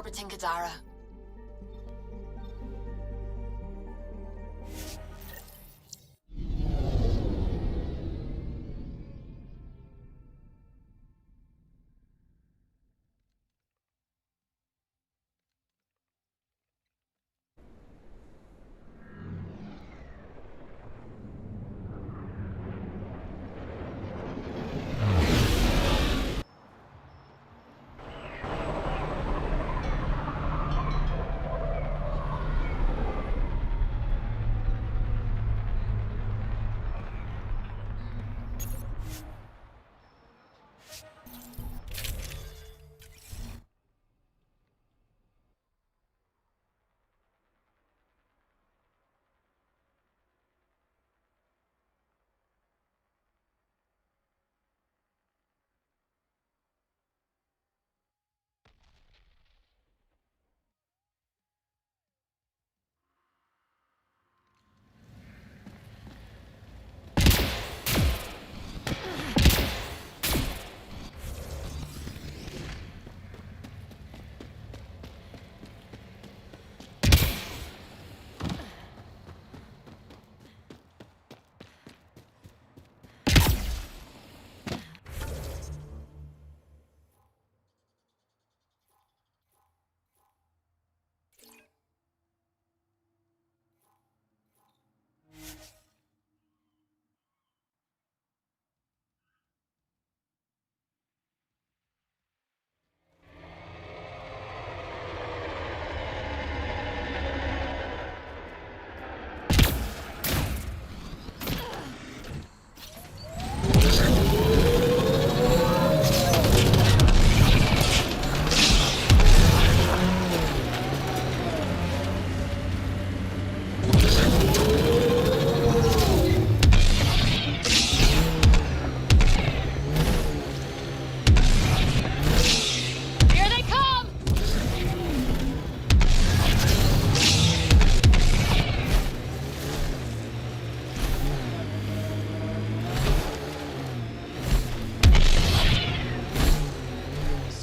interpreting Kadara.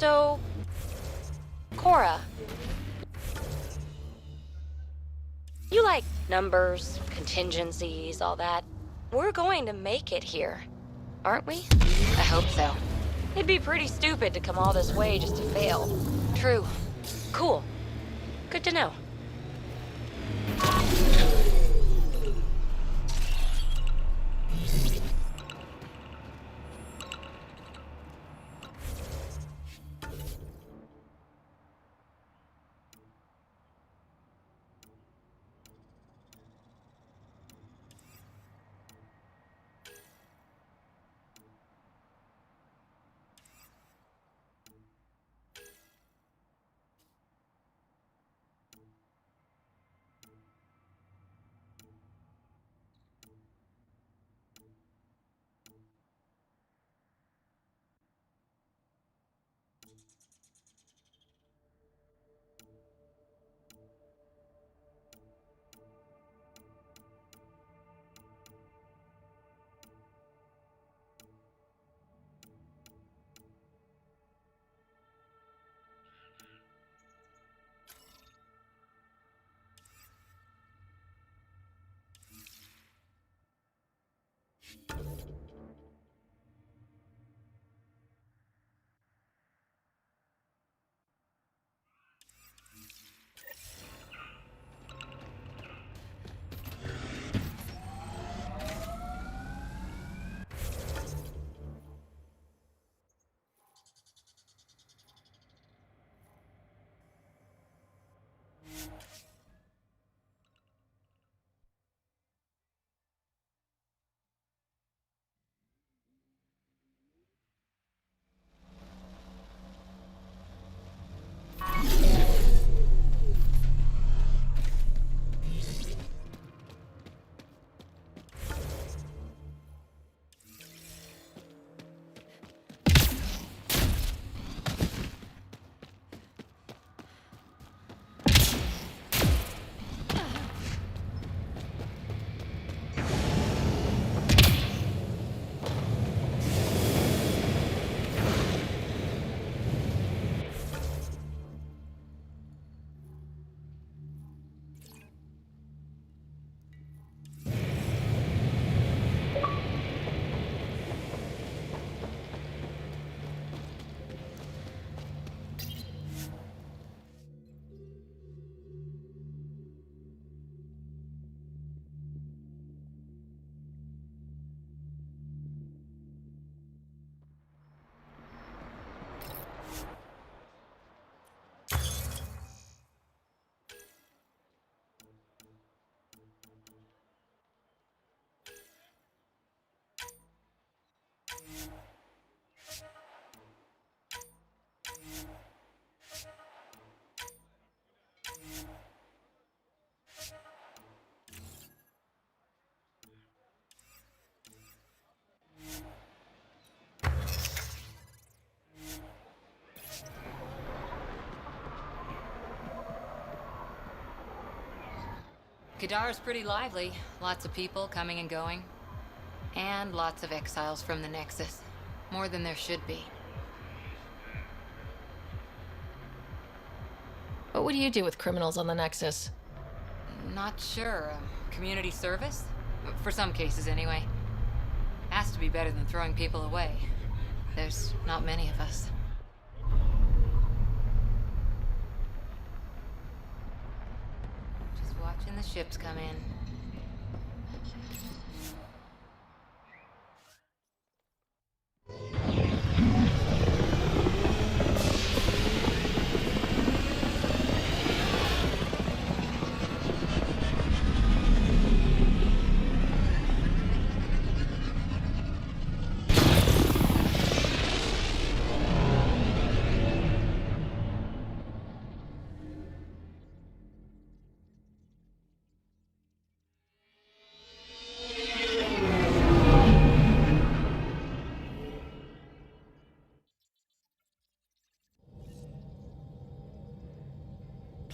So, Cora, you like numbers, contingencies, all that. We're going to make it here, aren't we? I hope so. It'd be pretty stupid to come all this way just to fail. True. Cool. Good to know. Kadar's pretty lively. Lots of people coming and going. And lots of exiles from the Nexus. More than there should be. What would you do with criminals on the Nexus? Not sure. Community service? For some cases, anyway. Has to be better than throwing people away. There's not many of us. Just watching the ships come in.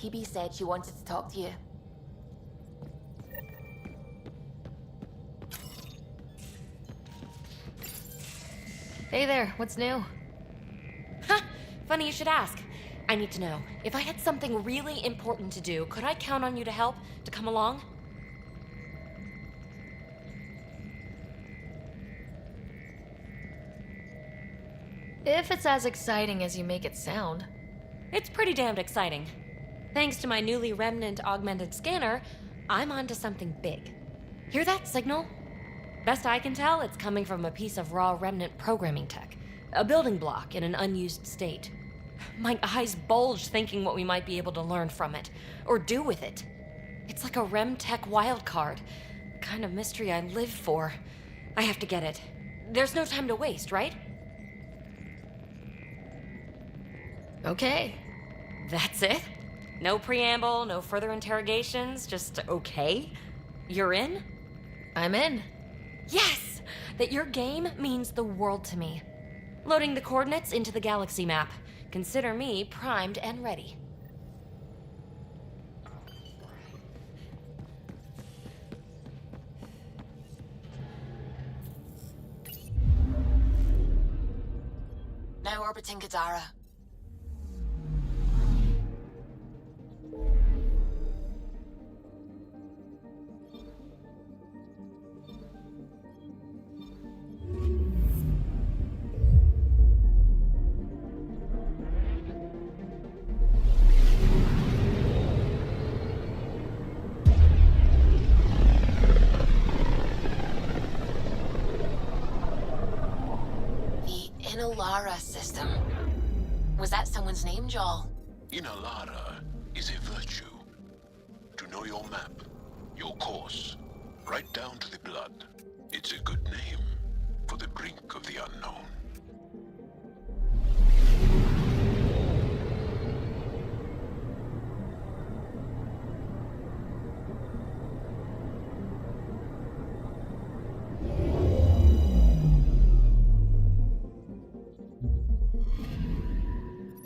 PB said she wanted to talk to you. Hey there, what's new? Huh, funny you should ask. I need to know, if I had something really important to do, could I count on you to help, to come along? If it's as exciting as you make it sound. It's pretty damned exciting. Thanks to my newly Remnant augmented scanner, I'm onto something big. Hear that signal? Best I can tell, it's coming from a piece of raw Remnant programming tech. A building block in an unused state. My eyes bulge thinking what we might be able to learn from it, or do with it. It's like a Rem tech wildcard. The kind of mystery I live for. I have to get it. There's no time to waste, right? Okay. That's it? No preamble, no further interrogations, just okay? You're in? I'm in. Yes! That your game means the world to me. Loading the coordinates into the galaxy map. Consider me primed and ready. Now orbiting Kadara. Inalara system. Was that someone's name, Joel? Inalara is a virtue. To know your map, your course, right down to the blood. It's a good name for the brink of the unknown.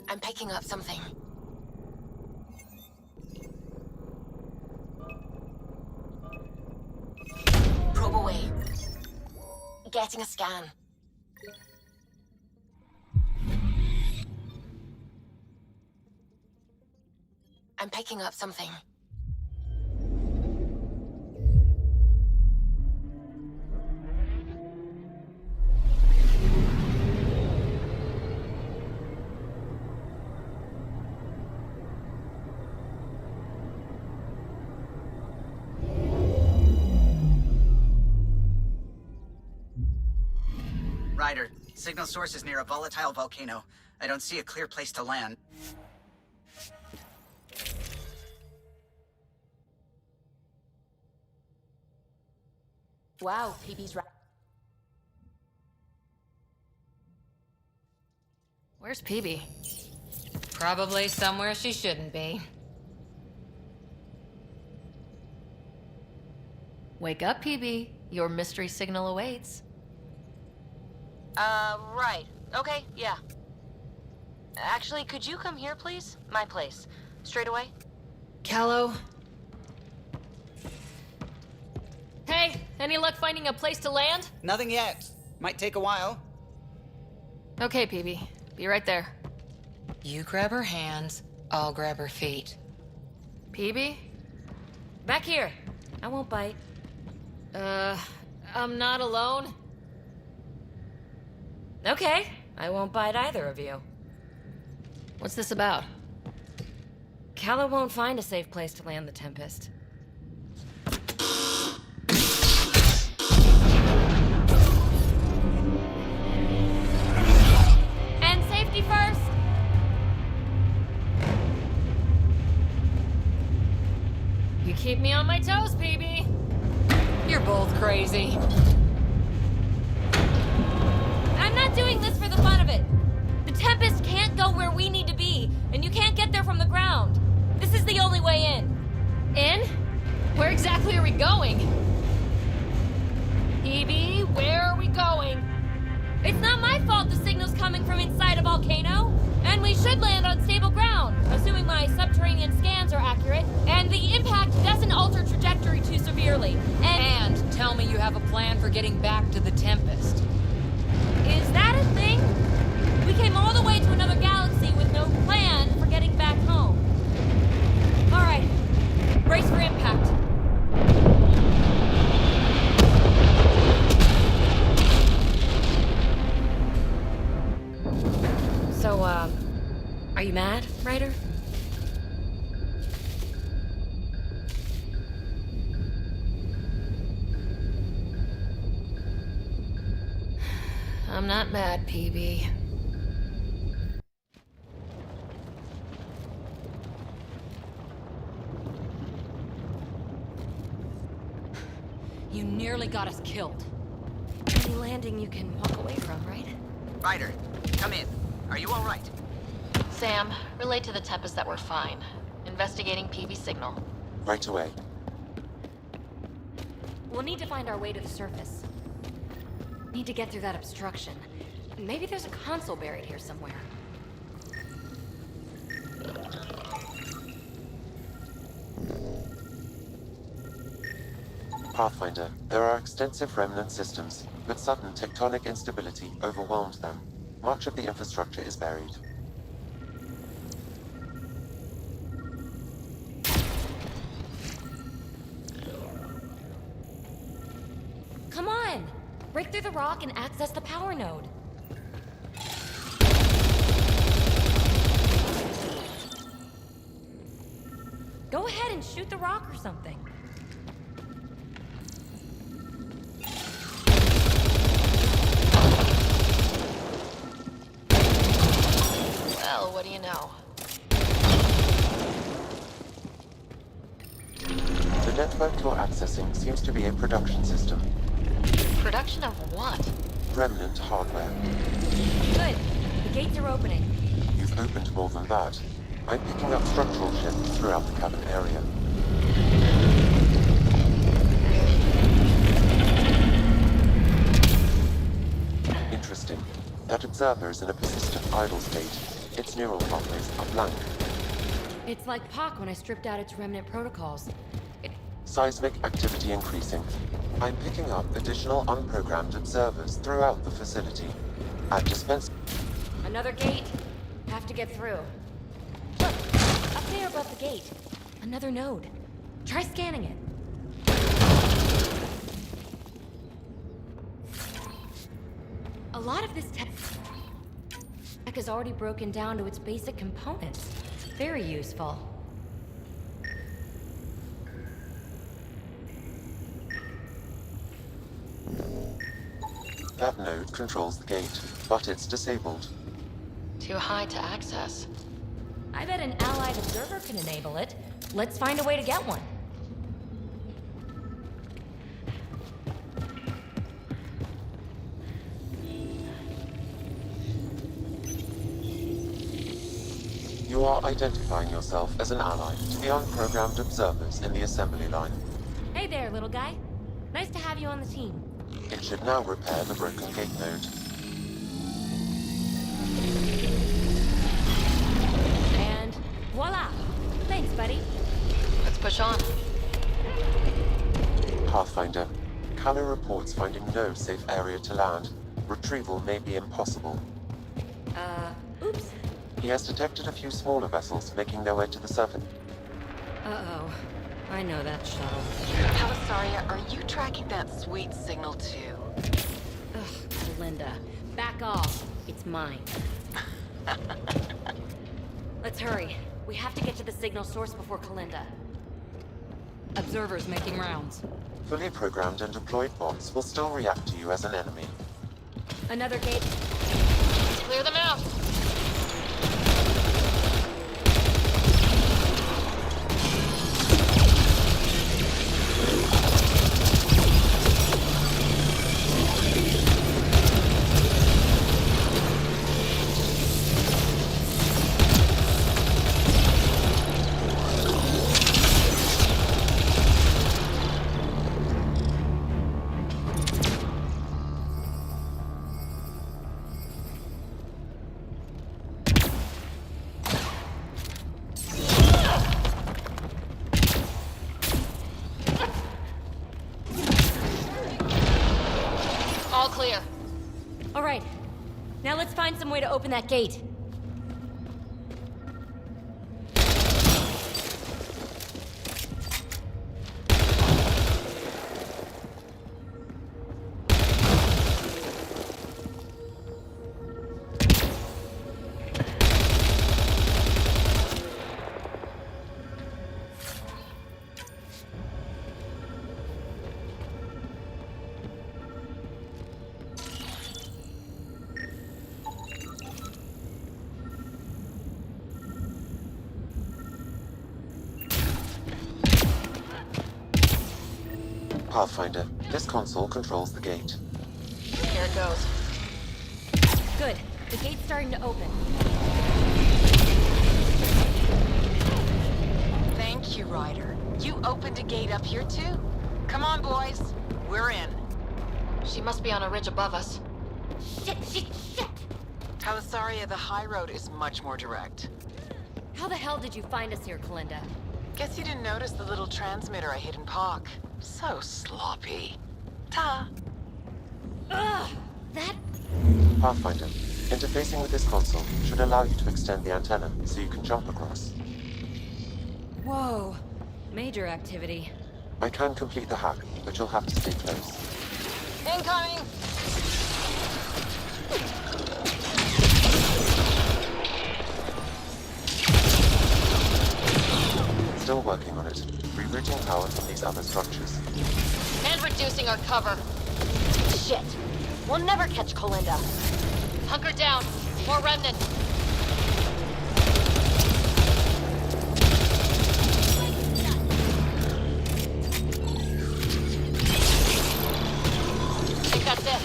I'm picking up something. Probe away. Getting a scan. I'm picking up something. Ryder, signal source is near a volatile volcano. I don't see a clear place to land. Wow, PB's right. Where's PB? Probably somewhere she shouldn't be. Wake up, PB. Your mystery signal awaits. Right. Okay, yeah. Actually, could you come here, please? My place. Straight away? Callow. Any luck finding a place to land? Nothing yet. Might take a while. Okay, PB. Be right there. You grab her hands, I'll grab her feet. PB? Back here. I won't bite. I'm not alone. Okay, I won't bite either of you. What's this about? Calla won't find a safe place to land the Tempest. And safety first! You keep me on my toes, PB. You're both crazy. I'm not doing this for the fun of it. The Tempest can't go where we need to be, and you can't get there from the ground. This is the only way in. In? Where exactly are we going? PB, where are we going? It's not my fault the signal's coming from inside a volcano. And we should land on stable ground, assuming my subterranean scans are accurate, and the impact doesn't alter trajectory too severely. And tell me you have a plan for getting back to the Tempest. Is that a thing? We came all the way to another galaxy with no plan for getting back home. All right, brace for impact. So, are you mad, Ryder? I'm not mad, PB. You nearly got us killed. Any landing you can walk away from, right? Ryder, come in. Are you all right? Sam, relay to the Tempest that we're fine. Investigating PB signal. Right away. We'll need to find our way to the surface. Need to get through that obstruction. Maybe there's a console buried here somewhere. Pathfinder, there are extensive remnant systems, but sudden tectonic instability overwhelmed them. Much of the infrastructure is buried. Come on! Break through the rock and access the power node. Go ahead and shoot the rock or something. Well, what do you know? The network you're accessing seems to be a production system. Production of what? Remnant hardware. Good. The gates are opening. You've opened more than that. I'm picking up structural shifts throughout the cabin area. Interesting. That observer is in a persistent idle state. Its neural pathways are blank. It's like Pac when I stripped out its remnant protocols. Seismic activity increasing. I'm picking up additional unprogrammed observers throughout the facility. At dispense... Another gate. Have to get through. Look, up there above the gate. Another node. Try scanning it. A lot of this tech is already broken down to its basic components. Very useful. That node controls the gate, but it's disabled. Too high to access. I bet an allied observer can enable it. Let's find a way to get one. You are identifying yourself as an ally to the unprogrammed observers in the assembly line. Hey there, little guy. Nice to have you on the team. It should now repair the broken gate node. And voila! Thanks, buddy. Let's push on. Pathfinder, Calo reports finding no safe area to land. Retrieval may be impossible. Oops. He has detected a few smaller vessels making their way to the surface. Uh-oh. I know that shuttle. Palisaria, are you tracking that sweet signal too? Ugh, Linda. Back off. It's mine. Let's hurry. We have to get to the signal source before Kalinda. Observers making rounds. Fully programmed and deployed bots will still react to you as an enemy. Another gate. Clear them out. All clear. All right. Now let's find some way to open that gate. Pathfinder, this console controls the gate. Here it goes. Good. The gate's starting to open. Thank you, Ryder. You opened a gate up here too? Come on, boys. We're in. She must be on a ridge above us. Shit! Palisaria, the high road is much more direct. How the hell did you find us here, Kalinda? Guess you didn't notice the little transmitter I hid in POC. So sloppy. Ta! Ugh! That... Pathfinder, interfacing with this console should allow you to extend the antenna so you can jump across. Whoa. Major activity. I can complete the hack, but you'll have to stay close. Incoming! Still working on it. Rerouting power from these other structures. And reducing our cover. Shit. We'll never catch Kalinda. Hunker down. More remnant. I think that's it.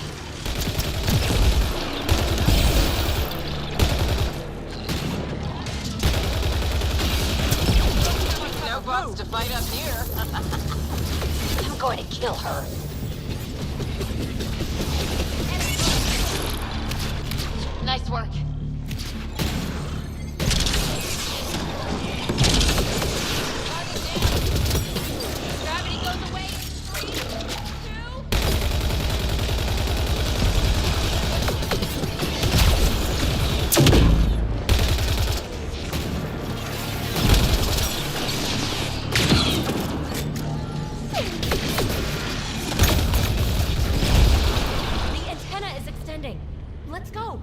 No bots to fight us here. I'm going to kill her. Nice work. Gravity goes away in 3, 2. The antenna is extending. Let's go.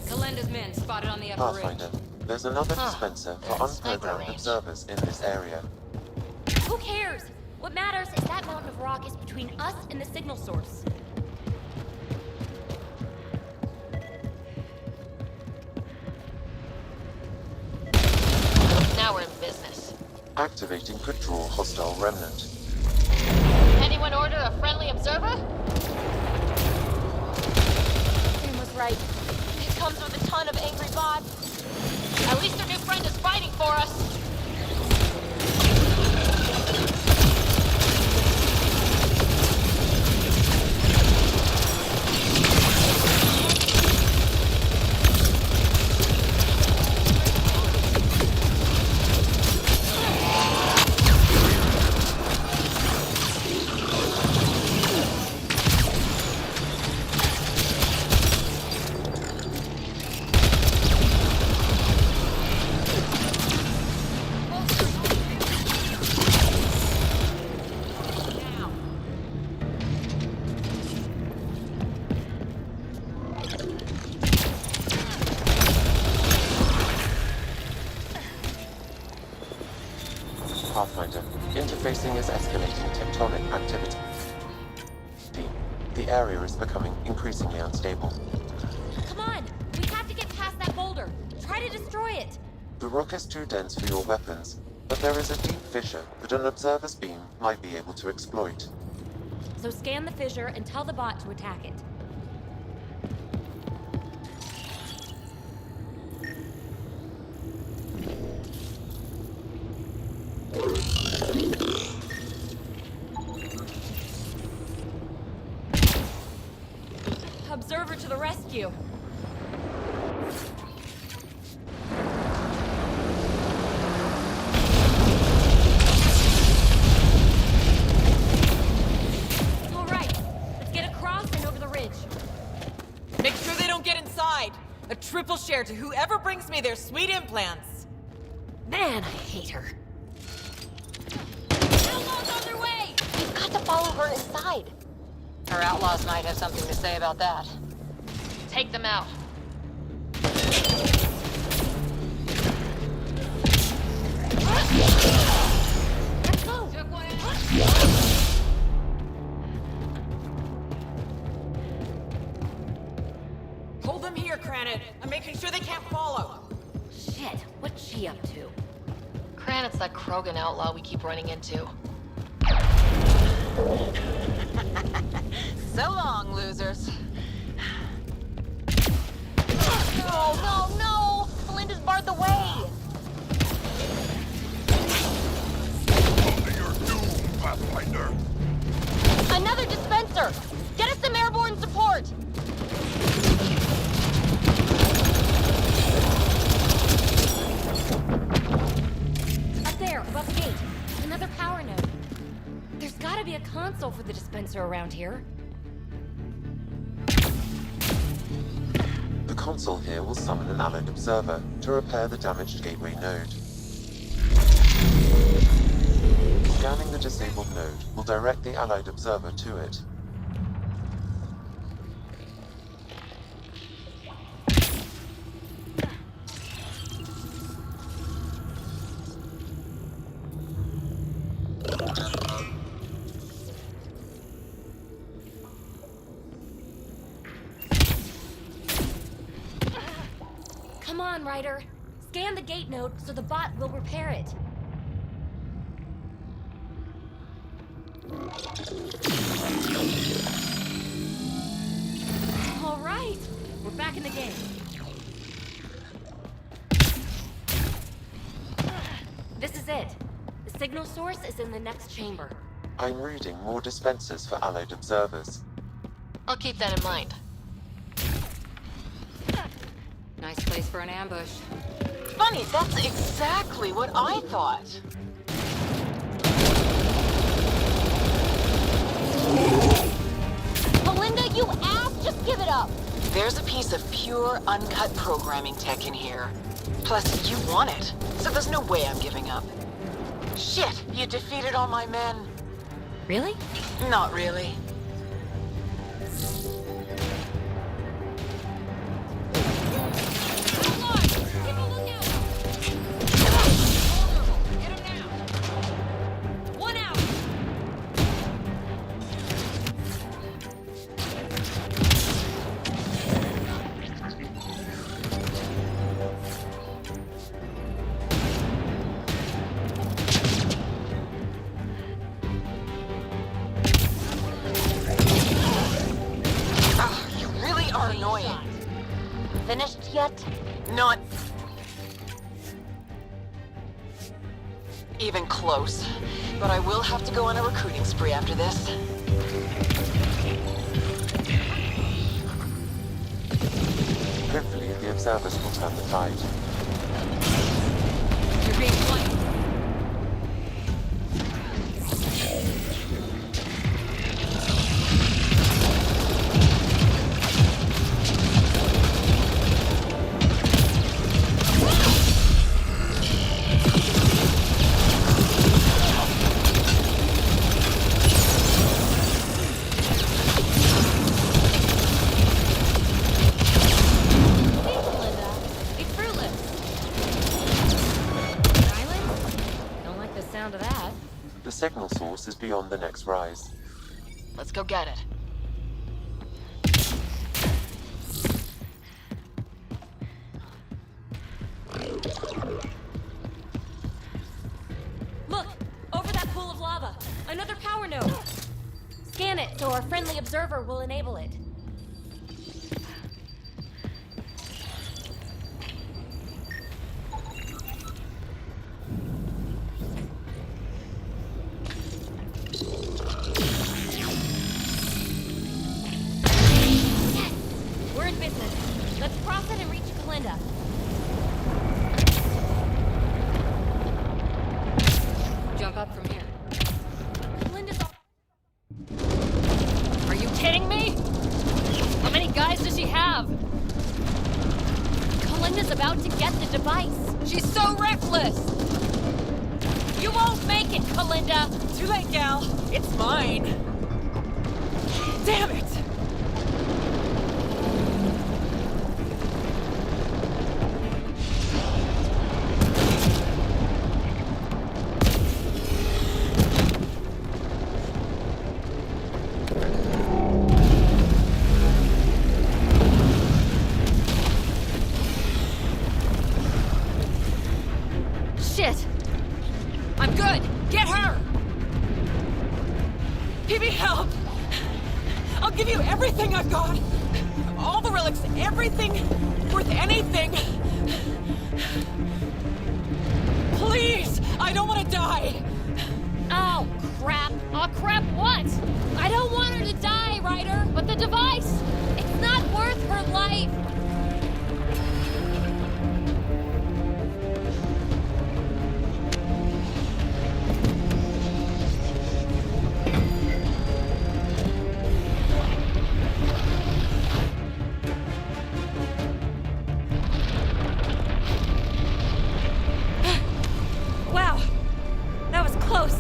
Kalenda's men spotted on the upper ridge. Pathfinder, there's another dispenser for sniper unprogrammed range. observers in this area. Who cares? What matters is that mountain of rock is between us and the signal source. Now we're in business. Activating could draw hostile remnant. Anyone order a friendly observer? Sam was right. It comes with a ton of angry bots. At least our new friend is fighting for us. Pathfinder. Interfacing is escalating tectonic activity. The area is becoming increasingly unstable. Come on! We have to get past that boulder! Try to destroy it! The rock is too dense for your weapons, but there is a deep fissure that an observer's beam might be able to exploit. So scan the fissure and tell the bot to attack it. Observer to the rescue! All right, let's get across and over the ridge. Make sure they don't get inside. A triple share to whoever brings me their sweet implants. Man, I hate her. Outlaws on their way! We've got to follow her inside. Our outlaws might have something to say about that. Take them out. Let's go! Hold them here, Cranit. I'm making sure they can't follow. Shit, what's she up to? Kranit's that Krogan outlaw we keep running into. So long, losers. No, no, no! Melinda's barred the way! Under your doom, Pathfinder. Another dispenser! Get us some airborne support! Up there, above the gate. Another power node. There's gotta be a console for the dispenser around here. The console here will summon an allied observer to repair the damaged gateway node. Scanning the disabled node will direct the allied observer to it. Come on, Ryder. Scan the gate node so the bot will repair it. All right, we're back in the game. This is it. The signal source is in the next chamber. I'm reading more dispensers for allied observers. I'll keep that in mind. Nice place for an ambush. Funny, that's exactly what I thought. Melinda, you ass! Just give it up! There's a piece of pure, uncut programming tech in here. Plus, you want it, so there's no way I'm giving up. Shit, you defeated all my men. Really? Not really. One out! You really are annoying. Finished yet? Not even close. But I will have to go on a recruiting spree after this. Hopefully, the observers will turn the tide. You're being flanked. Thanks, Melinda. It's fruitless. sound of that. The signal source is beyond the next rise. Let's go get it. Look! Over that pool of lava! Another power node! Scan it so our friendly observer will enable it. We're in business. Let's cross it and reach Kalinda. Jump up from here. Kalinda's all... Are you kidding me? How many guys does she have? Kalinda's about to get the device. She's so reckless! You won't make it, Kalinda! Too late, gal. It's mine. Damn it! Shit! I'm good! Get her! PB, help! I'll give you everything I've got! All the relics, everything worth anything! Please! I don't want to die! Oh, crap! Oh, crap, what? I don't want her to die, Ryder! But the device! It's not worth her life! Wow! That was close!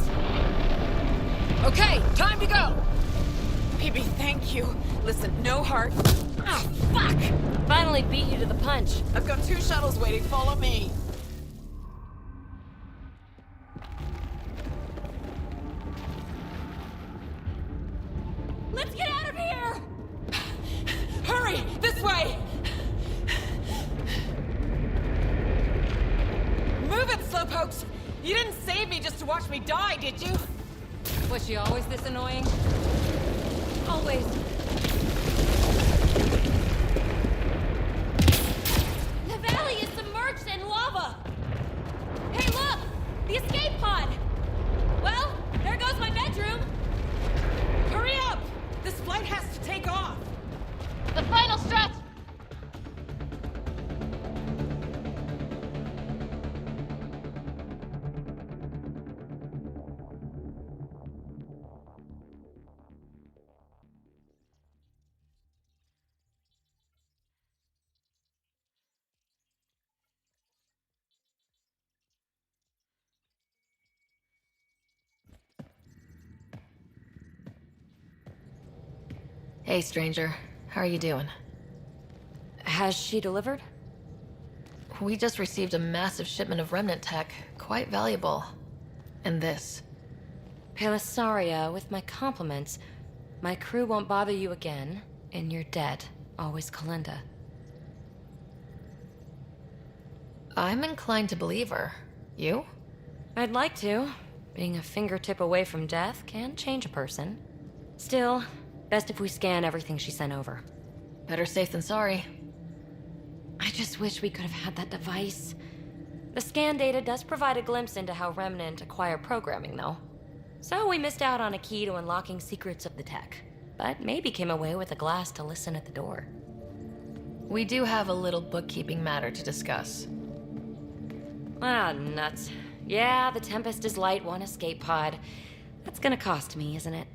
Okay, time to go! PB, thank you. Listen, no heart. Ah, fuck! Finally beat you to the punch. I've got 2 shuttles waiting. Follow me. Let's get out of here! Hurry! This way! Move it, slowpokes! You didn't save me just to watch me die, did you? Was she always this annoying? Always. The valley is submerged in lava! Hey, look! The escape pod! Well, there goes my bedroom! Hurry up! This flight has to take off! The final stretch! Hey, stranger. How are you doing? Has she delivered? We just received a massive shipment of remnant tech. Quite valuable. And this. Pelisaria, with my compliments. My crew won't bother you again, and you're dead. Always Kalinda. I'm inclined to believe her. You? I'd like to. Being a fingertip away from death can change a person. Still, best if we scan everything she sent over. Better safe than sorry. I just wish we could have had that device. The scan data does provide a glimpse into how Remnant acquire programming, though. So we missed out on a key to unlocking secrets of the tech. But maybe came away with a glass to listen at the door. We do have a little bookkeeping matter to discuss. Ah, nuts. Yeah, the Tempest is light one escape pod. That's gonna cost me, isn't it?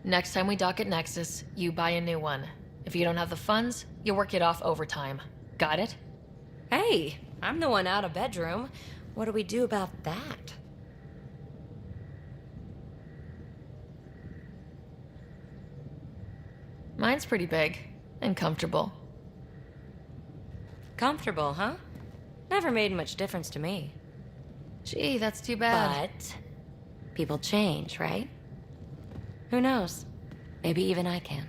Next time we dock at Nexus, you buy a new one. If you don't have the funds, you work it off overtime. Got it? Hey, I'm the one out of bedroom. What do we do about that? Mine's pretty big and comfortable. Comfortable, huh? Never made much difference to me. Gee, that's too bad. But people change, right? Who knows? Maybe even I can.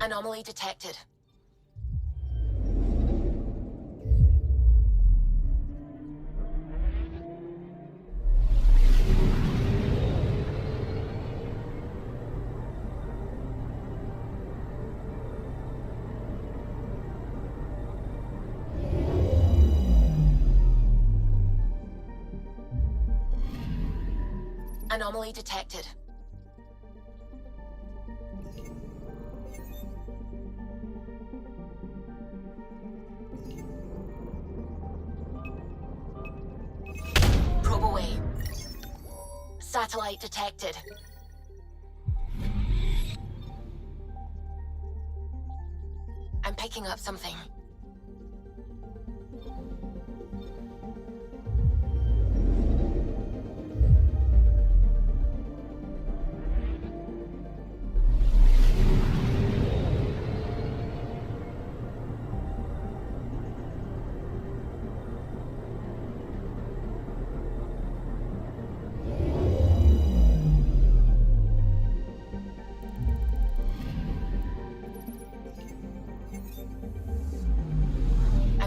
Anomaly detected. Anomaly detected. Probe away. Satellite detected. I'm picking up something.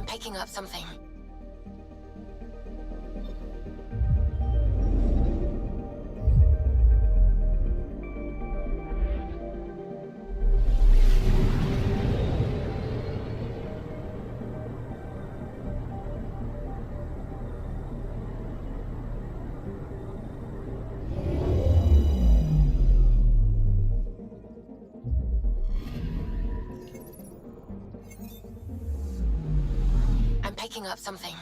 I'm picking up something. I'm picking up something.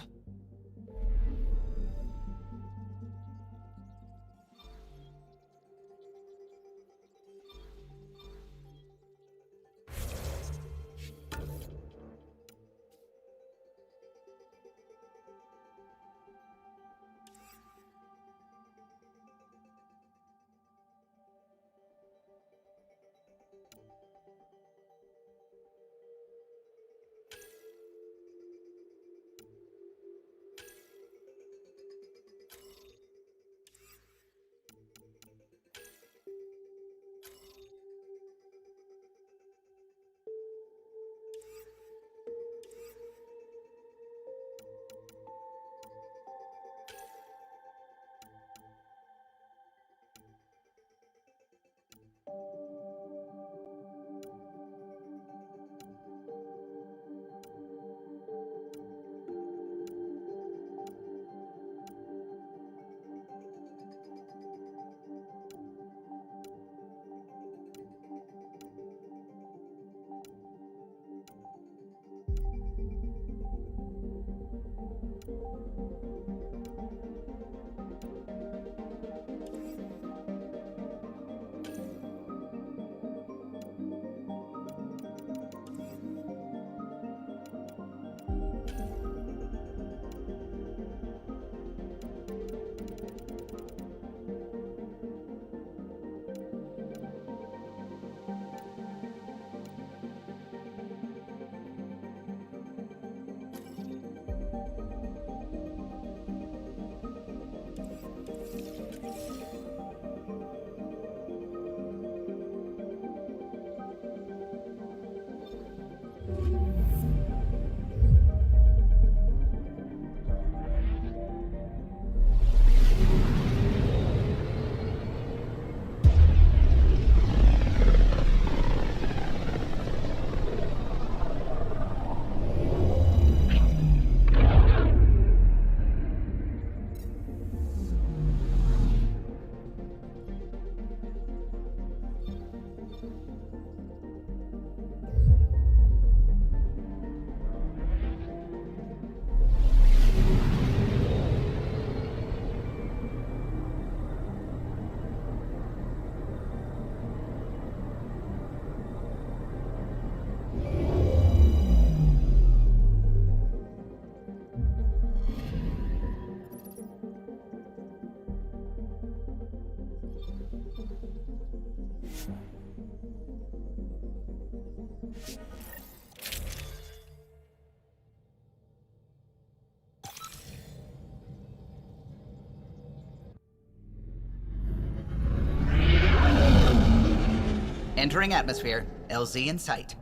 Entering atmosphere. LZ in sight.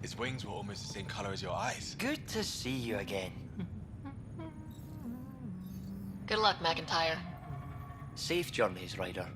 His wings were almost the same color as your eyes. Good to see you again. Good luck, McIntyre. Safe journeys, Ryder.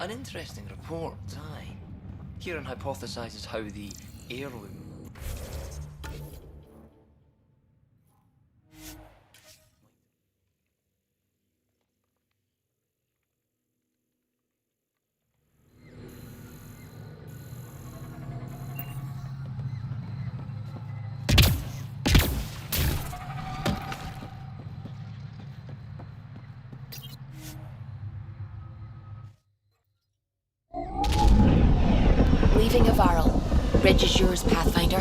An interesting report, aye. Kieran hypothesizes how the heirloom... Leaving a Varl. Bridge is yours, Pathfinder.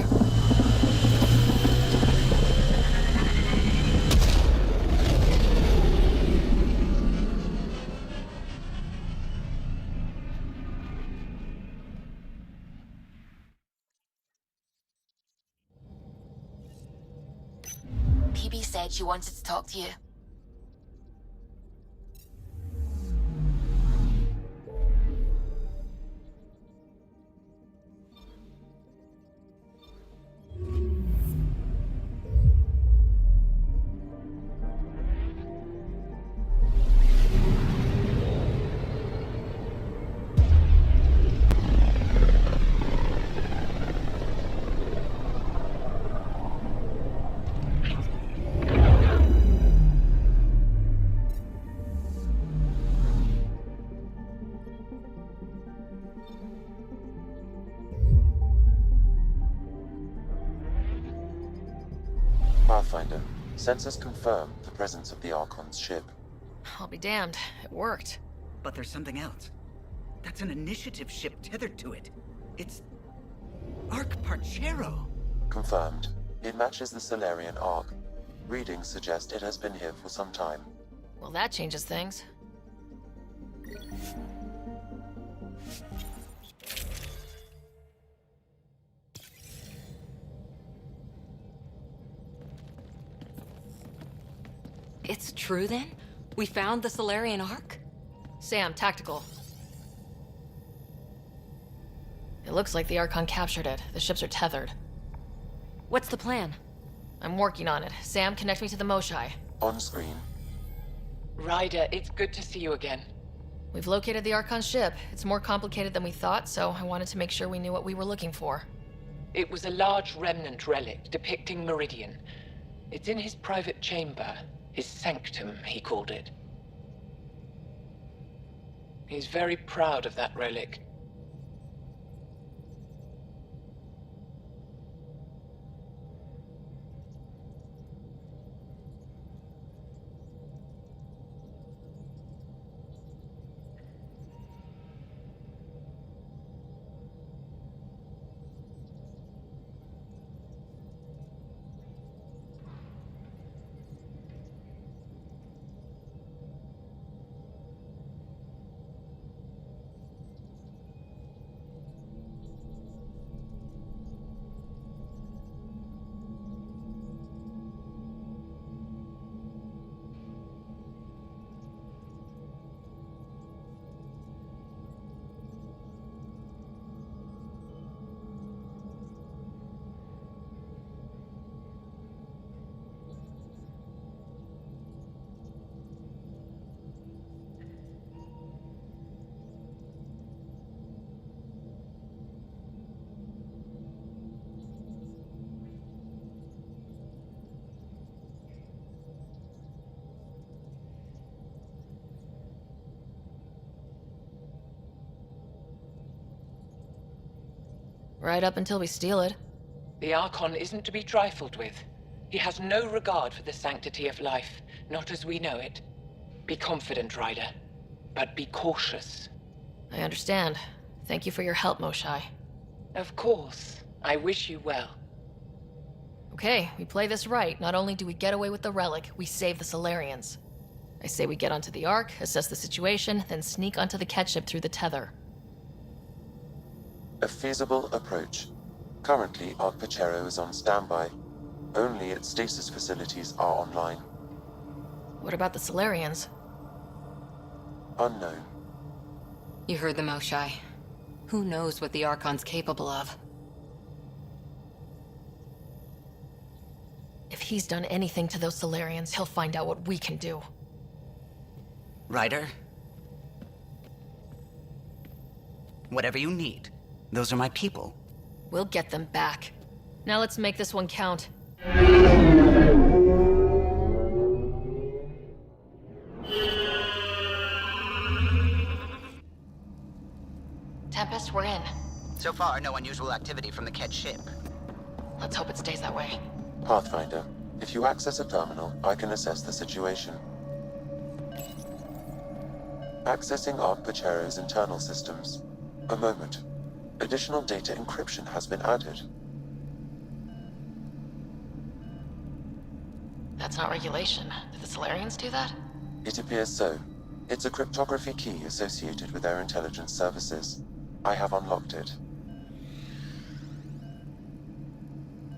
PB said she wanted to talk to you. Pathfinder, sensors confirm the presence of the Archon's ship. I'll be damned. It worked. But there's something else. That's an initiative ship tethered to it. It's... Arc Parchero. Confirmed. It matches the Solarian Arc. Readings suggest it has been here for some time. Well, that changes things. It's true then? We found the Solarian Arc? Sam, tactical. It looks like the Archon captured it. The ships are tethered. What's the plan? I'm working on it. Sam, connect me to the Moshai. On screen. Ryder, it's good to see you again. We've located the Archon ship. It's more complicated than we thought, so I wanted to make sure we knew what we were looking for. It was a large remnant relic depicting Meridian. It's in his private chamber. His sanctum, he called it. He's very proud of that relic. Right up until we steal it. The Archon isn't to be trifled with. He has no regard for the sanctity of life, not as we know it. Be confident, Ryder, but be cautious. I understand. Thank you for your help, Moshai. Of course. I wish you well. Okay, we play this right. Not only do we get away with the relic, we save the Solarians. I say we get onto the Ark, assess the situation, then sneak onto the catch ship through the tether. A feasible approach. Currently, Arc Parchero is on standby. Only its stasis facilities are online. What about the Solarians? Unknown. You heard the Moshai. Who knows what the Archon's capable of? If he's done anything to those Solarians, he'll find out what we can do. Ryder? Whatever you need. Those are my people. We'll get them back. Now let's make this one count. Tempest, we're in. So far, no unusual activity from the Kedge ship. Let's hope it stays that way. Pathfinder, if you access a terminal, I can assess the situation. Accessing Ark Pachero's internal systems. A moment. Additional data encryption has been added. That's not regulation. Did the Solarians do that? It appears so. It's a cryptography key associated with their intelligence services. I have unlocked it.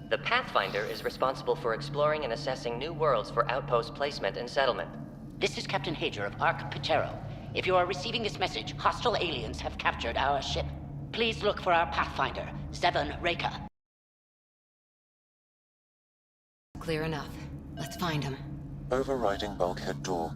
The Pathfinder is responsible for exploring and assessing new worlds for outpost placement and settlement. This is Captain Hager of Ark Pachero. If you are receiving this message, hostile aliens have captured our ship. Please look for our Pathfinder, 7 Reka. Clear enough. Let's find him. Overriding bulkhead door.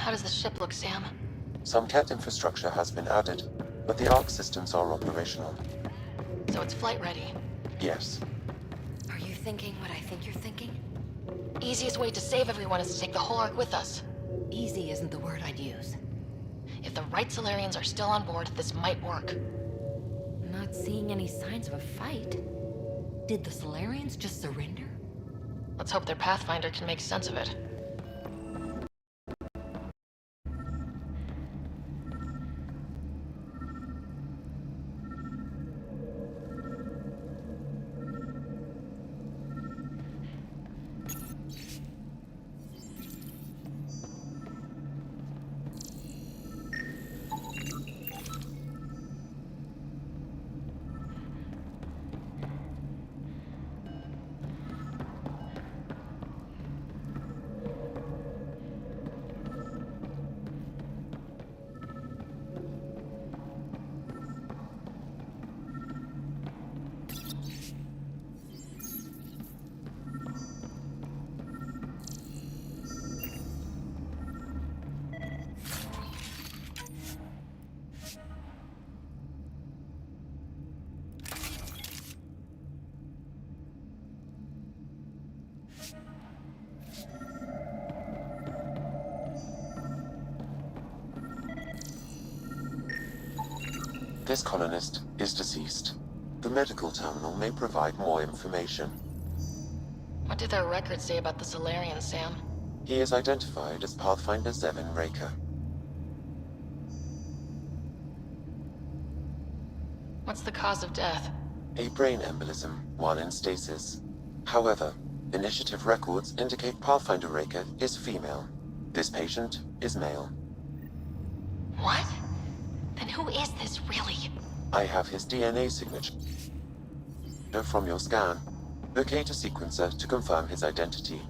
How does the ship look, Sam? Some CAT infrastructure has been added, but the Ark systems are operational. So it's flight ready? Yes. Are you thinking what I think you're thinking? Easiest way to save everyone is to take the whole Ark with us. Easy isn't the word I'd use. If the right Solarians are still on board, this might work. Not seeing any signs of a fight. Did the Solarians just surrender? Let's hope their Pathfinder can make sense of it. This colonist is deceased. The medical terminal may provide more information. What do their records say about the Solarians, Sam? He is identified as Pathfinder 7 Reka. What's the cause of death? A brain embolism while in stasis. However, initiative records indicate Pathfinder Reka is female. This patient is male. What? Then who is this, really? I have his DNA signature from your scan. Locate a sequencer to confirm his identity.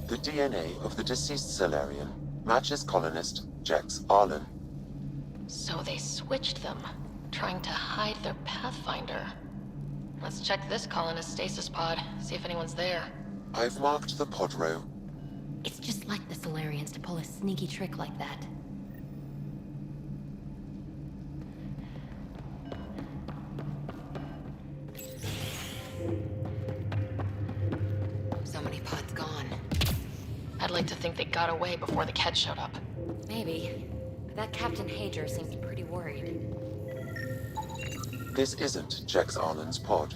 The DNA of the deceased Solarian matches colonist Jex Arlen. So they switched them, trying to hide their Pathfinder. Let's check this colonist stasis pod, see if anyone's there. I've marked the pod row. It's just like the Solarians to pull a sneaky trick like that. So many pods gone. I'd like to think they got away before the Kedge showed up. Maybe. But that Captain Hager seems pretty worried. This isn't Jex Arlen's pod.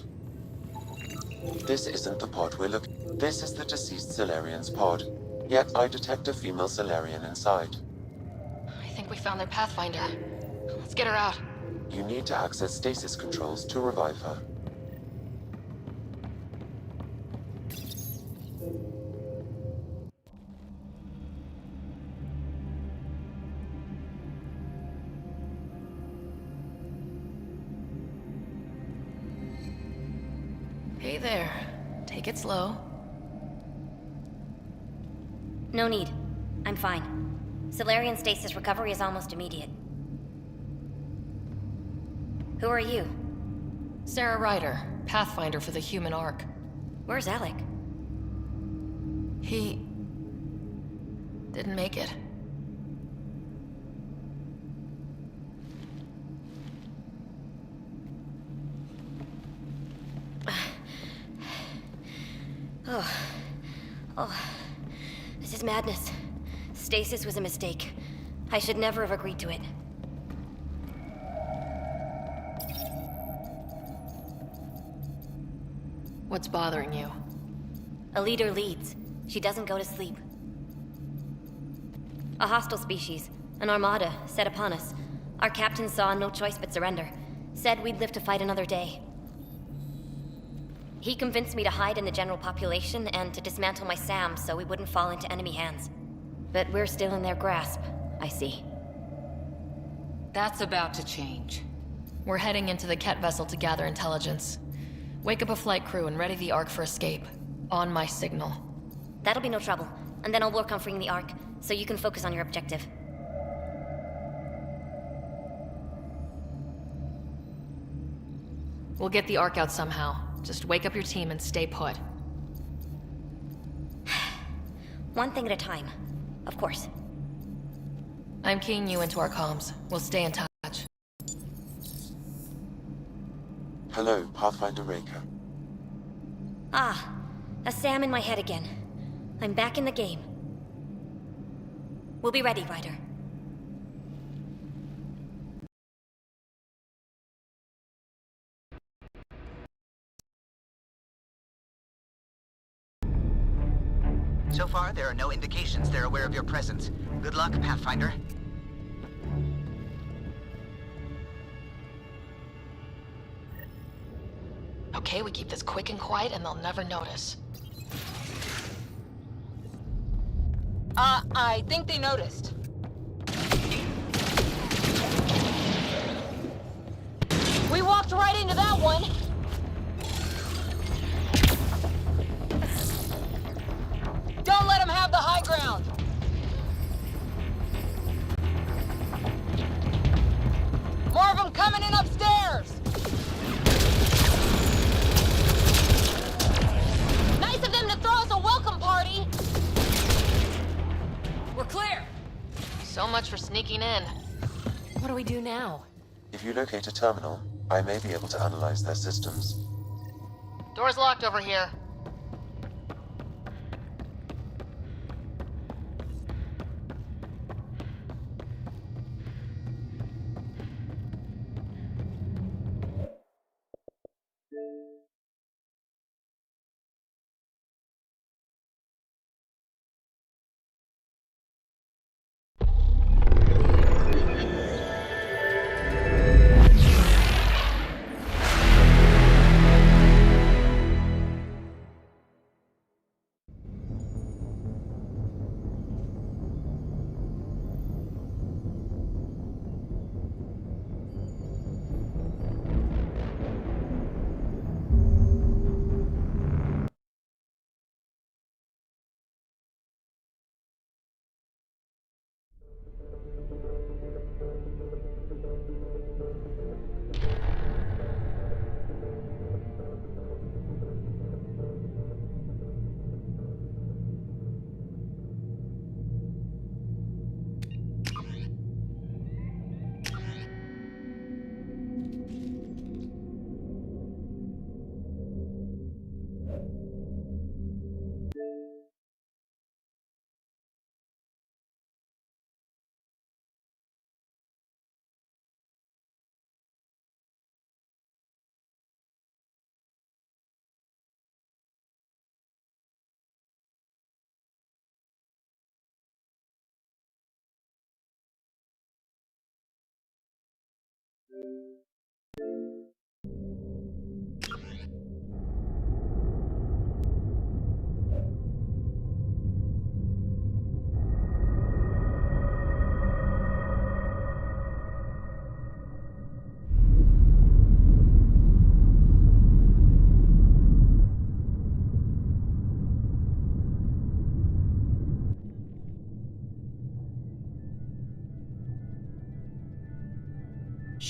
This isn't the pod we're looking. This is the deceased Solarian's pod. Yet I detect a female Solarian inside. I think we found their Pathfinder. Let's get her out. You need to access stasis controls to revive her. Hey there. Take it slow. No need. I'm fine. Solarian stasis recovery is almost immediate. Who are you? Sarah Ryder, Pathfinder for the Human Ark. Where's Alec? He... didn't make it. Oh, this is madness. Stasis was a mistake. I should never have agreed to it. What's bothering you? A leader leads. She doesn't go to sleep. A hostile species, an armada, set upon us. Our captain saw no choice but surrender. Said we'd live to fight another day. He convinced me to hide in the general population and to dismantle my SAM so we wouldn't fall into enemy hands. But we're still in their grasp, I see. That's about to change. We're heading into the Ket vessel to gather intelligence. Wake up a flight crew and ready the Ark for escape. On my signal. That'll be no trouble. And then I'll work on freeing the Ark, so you can focus on your objective. We'll get the Ark out somehow. Just wake up your team and stay put. One thing at a time. Of course. I'm keying you into our comms. We'll stay in touch. Hello, Pathfinder Raker. Ah, a SAM in my head again. I'm back in the game. We'll be ready, Ryder. So far, there are no indications they're aware of your presence. Good luck, Pathfinder. Okay, we keep this quick and quiet and they'll never notice. I think they noticed. We walked right into that one. Don't let them have the high ground. More of them coming in upstairs. Nice of them to throw us a welcome party. We're clear. So much for sneaking in. What do we do now? If you locate a terminal, I may be able to analyze their systems. Door's locked over here.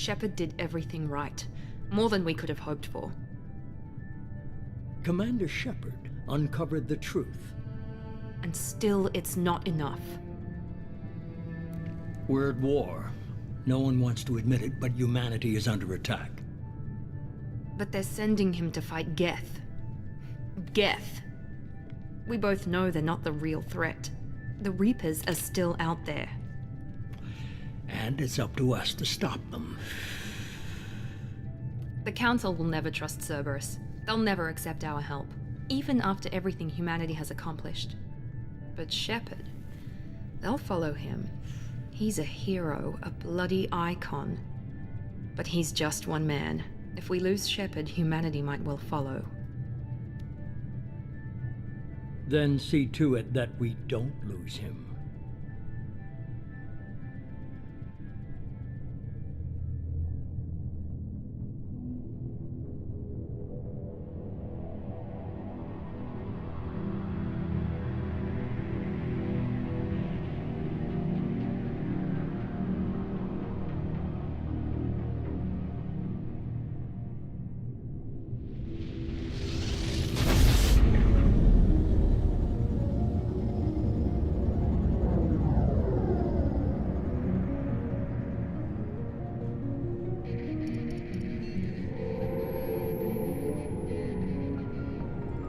Shepard did everything right. More than we could have hoped for. Commander Shepard uncovered the truth. And still, it's not enough. We're at war. No one wants to admit it, but humanity is under attack. But they're sending him to fight Geth. Geth. We both know they're not the real threat. The Reapers are still out there. And it's up to us to stop them. The Council will never trust Cerberus. They'll never accept our help, even after everything humanity has accomplished. But Shepard, they'll follow him. He's a hero, a bloody icon. But he's just one man. If we lose Shepard, humanity might well follow. Then see to it that we don't lose him.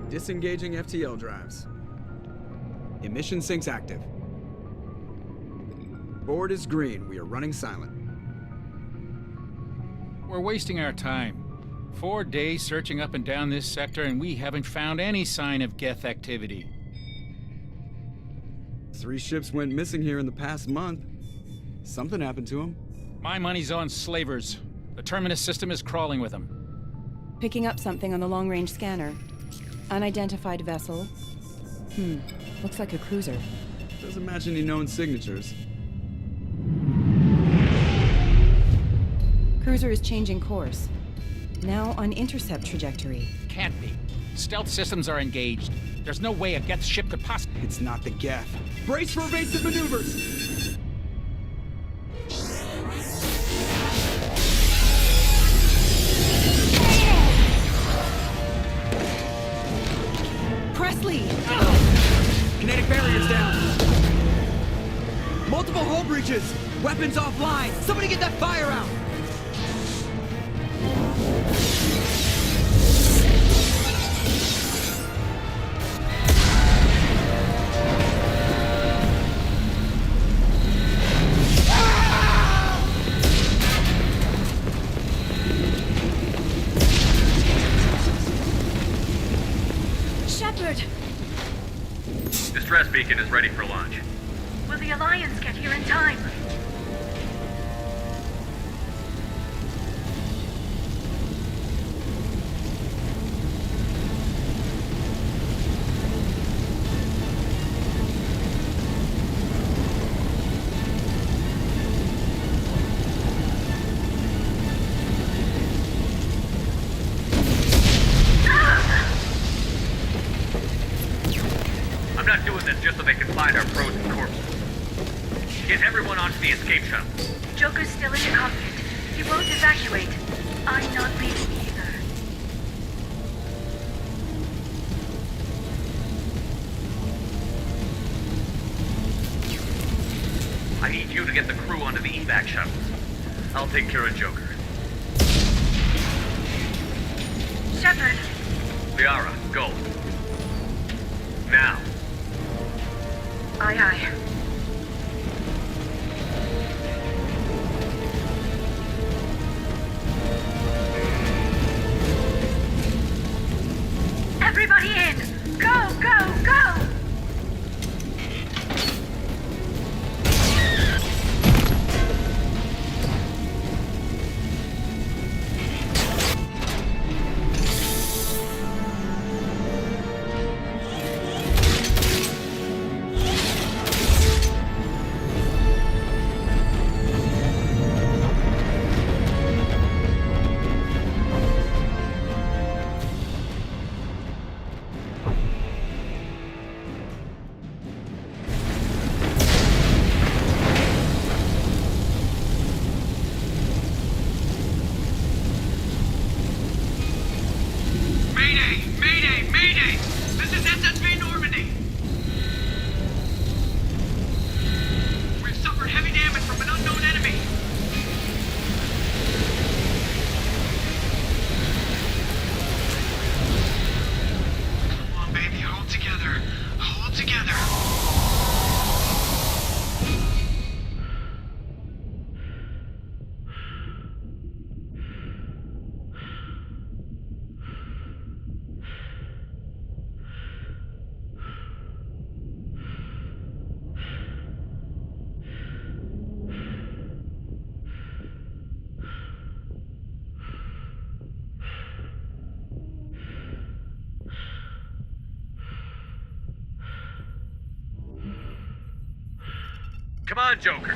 Disengaging FTL drives. Emission sinks active. Board is green. We are running silent. We're wasting our time. 4 days searching up and down this sector, and we haven't found any sign of Geth activity. 3 ships went missing here in the past month. Something happened to them. My money's on slavers. The Terminus system is crawling with them. Picking up something on the long-range scanner. Unidentified vessel. Looks like a cruiser. Doesn't match any known signatures. Cruiser is changing course. Now on intercept trajectory. Can't be. Stealth systems are engaged. There's no way a Geth ship could possibly... It's not the Geth. Brace for evasive maneuvers! Presley! Kinetic barriers down! Multiple hull breaches! Weapons offline! Somebody get that fire out! Shepard! Distress beacon is ready for launch. Will the Alliance get here in time? I'm not doing this just so they can find our frozen corpses. Get everyone onto the escape shuttle. Joker's still in the cockpit. He won't evacuate. I'm not leaving either. I need you to get the crew onto the evac shuttles. I'll take care of Joker. Shepard! Liara, go. Now. Aye, aye. Everybody in! Go, go, go! together. Hold together. Come on, Joker.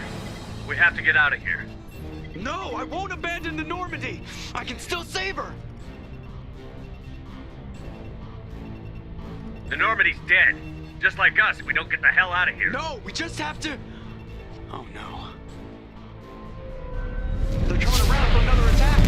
We have to get out of here. No, I won't abandon the Normandy. I can still save her. The Normandy's dead. Just like us if we don't get the hell out of here. No, we just have to... Oh no. They're coming around for another attack.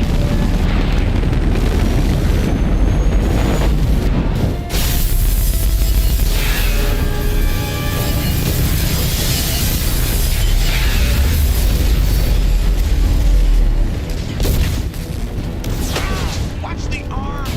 Watch the arm.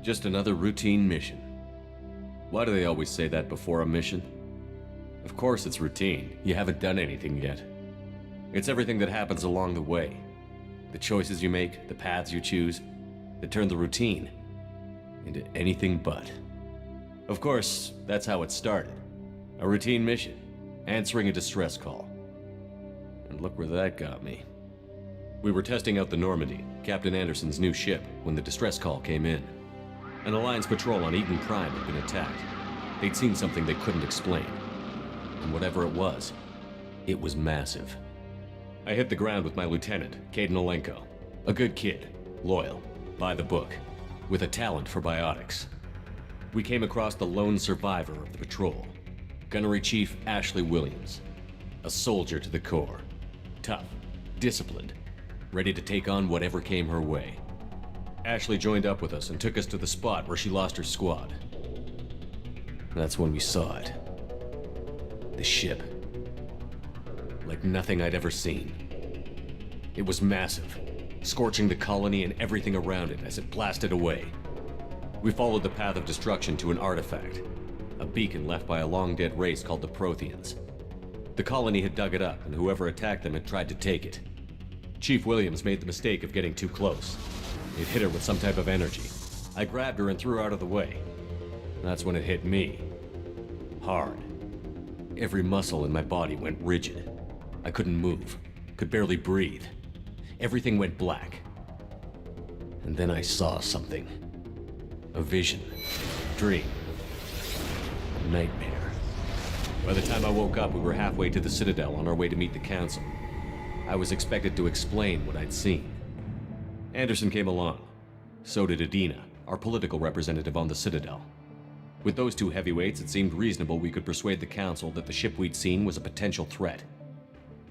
Just another routine mission. Why do they always say that before a mission? Of course it's routine. You haven't done anything yet. It's everything that happens along the way. The choices you make, the paths you choose, that turn the routine into anything but. Of course, that's how it started. A routine mission, answering a distress call. And look where that got me. We were testing out the Normandy, Captain Anderson's new ship, when the distress call came in. An Alliance patrol on Eden Prime had been attacked. They'd seen something they couldn't explain. And whatever it was massive. I hit the ground with my lieutenant, Caden Olenko. A good kid, loyal, by the book, with a talent for biotics. We came across the lone survivor of the patrol, Gunnery Chief Ashley Williams. A soldier to the core. Tough, disciplined, ready to take on whatever came her way. Ashley joined up with us and took us to the spot where she lost her squad. That's when we saw it. The ship. Like nothing I'd ever seen. It was massive, scorching the colony and everything around it as it blasted away. We followed the path of destruction to an artifact, a beacon left by a long-dead race called the Protheans. The colony had dug it up, and whoever attacked them had tried to take it. Chief Williams made the mistake of getting too close. It hit her with some type of energy. I grabbed her and threw her out of the way. That's when it hit me. Hard. Every muscle in my body went rigid. I couldn't move, could barely breathe. Everything went black. And then I saw something. A vision. Dream. A nightmare. By the time I woke up, we were halfway to the Citadel on our way to meet the Council. I was expected to explain what I'd seen. Anderson came along. So did Adina, our political representative on the Citadel. With those two heavyweights, it seemed reasonable we could persuade the Council that the ship we'd seen was a potential threat,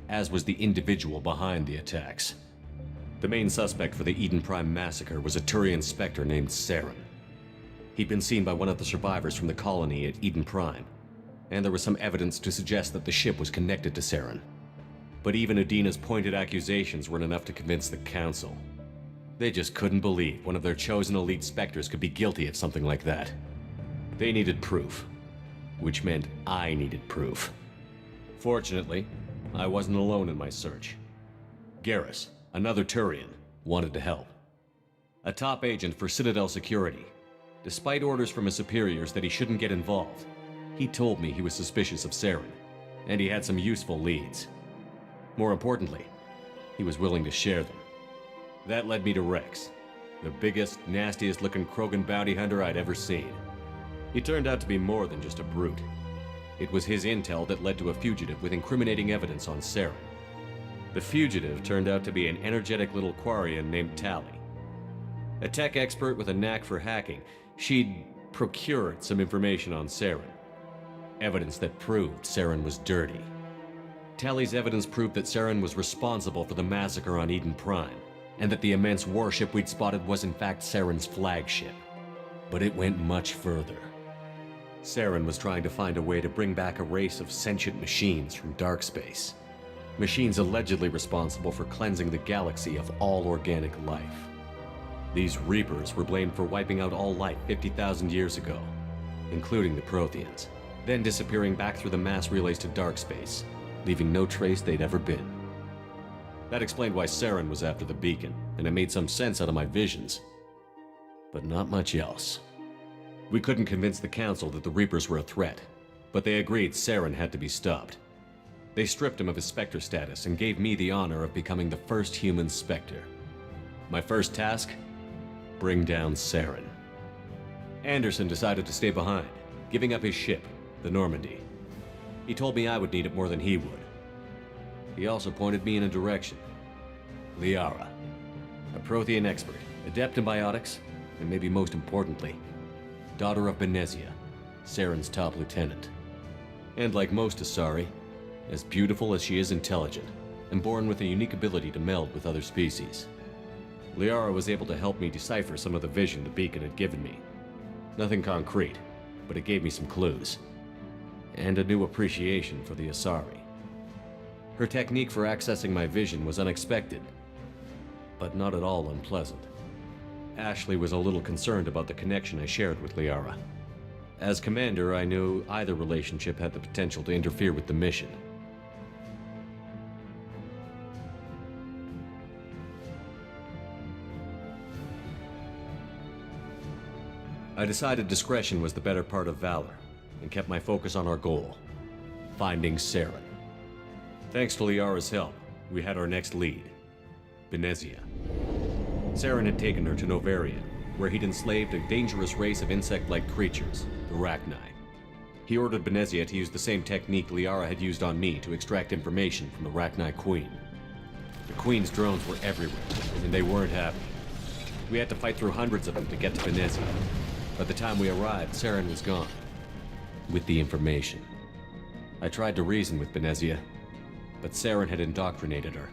as was the individual behind the attacks. The main suspect for the Eden Prime massacre was a Turian Spectre named Saren. He'd been seen by one of the survivors from the colony at Eden Prime, and there was some evidence to suggest that the ship was connected to Saren. But even Adina's pointed accusations weren't enough to convince the Council. They just couldn't believe one of their chosen elite Spectres could be guilty of something like that. They needed proof, which meant I needed proof. Fortunately, I wasn't alone in my search. Garrus, another Turian, wanted to help. A top agent for Citadel Security. Despite orders from his superiors that he shouldn't get involved, he told me he was suspicious of Saren, and he had some useful leads. More importantly, he was willing to share them. That led me to Rex, the biggest, nastiest looking Krogan bounty hunter I'd ever seen. He turned out to be more than just a brute. It was his intel that led to a fugitive with incriminating evidence on Saren. The fugitive turned out to be an energetic little Quarian named Tali. A tech expert with a knack for hacking, she'd procured some information on Saren. Evidence that proved Saren was dirty. Tali's evidence proved that Saren was responsible for the massacre on Eden Prime, and that the immense warship we'd spotted was in fact Saren's flagship. But it went much further. Saren was trying to find a way to bring back a race of sentient machines from dark space. Machines allegedly responsible for cleansing the galaxy of all organic life. These Reapers were blamed for wiping out all life 50,000 years ago, including the Protheans, then disappearing back through the mass relays to dark space, leaving no trace they'd ever been. That explained why Saren was after the beacon, and it made some sense out of my visions. But not much else. We couldn't convince the Council that the Reapers were a threat, but they agreed Saren had to be stopped. They stripped him of his Spectre status and gave me the honor of becoming the first human Spectre. My first task? Bring down Saren. Anderson decided to stay behind, giving up his ship, the Normandy. He told me I would need it more than he would. He also pointed me in a direction. Liara, a Prothean expert, adept in biotics, and maybe most importantly, daughter of Benezia, Saren's top lieutenant. And like most Asari, as beautiful as she is intelligent, and born with a unique ability to meld with other species. Liara was able to help me decipher some of the vision the beacon had given me. Nothing concrete, but it gave me some clues. And a new appreciation for the Asari. Her technique for accessing my vision was unexpected, but not at all unpleasant. Ashley was a little concerned about the connection I shared with Liara. As commander, I knew either relationship had the potential to interfere with the mission. I decided discretion was the better part of valor, and kept my focus on our goal, finding Saren. Thanks to Liara's help, we had our next lead, Benezia. Saren had taken her to Novaria, where he'd enslaved a dangerous race of insect-like creatures, the Rachni. He ordered Benezia to use the same technique Liara had used on me to extract information from the Rachni Queen. The Queen's drones were everywhere, and they weren't happy. We had to fight through hundreds of them to get to Benezia. By the time we arrived, Saren was gone, with the information. I tried to reason with Benezia, but Saren had indoctrinated her.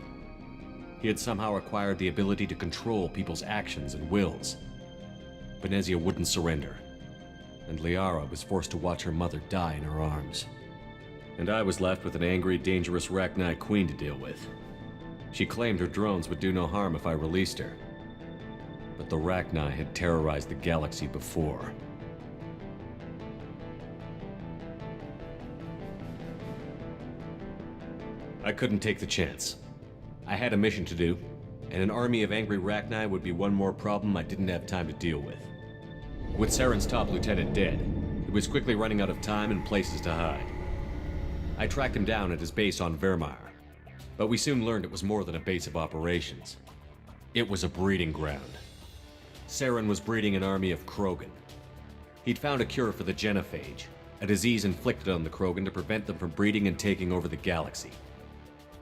He had somehow acquired the ability to control people's actions and wills. Benezia wouldn't surrender, and Liara was forced to watch her mother die in her arms. And I was left with an angry, dangerous Rachni Queen to deal with. She claimed her drones would do no harm if I released her. But the Rachni had terrorized the galaxy before. I couldn't take the chance. I had a mission to do, and an army of angry Rachni would be one more problem I didn't have time to deal with. With Saren's top lieutenant dead, he was quickly running out of time and places to hide. I tracked him down at his base on Vermeer, but we soon learned it was more than a base of operations. It was a breeding ground. Saren was breeding an army of Krogan. He'd found a cure for the genophage, a disease inflicted on the Krogan to prevent them from breeding and taking over the galaxy.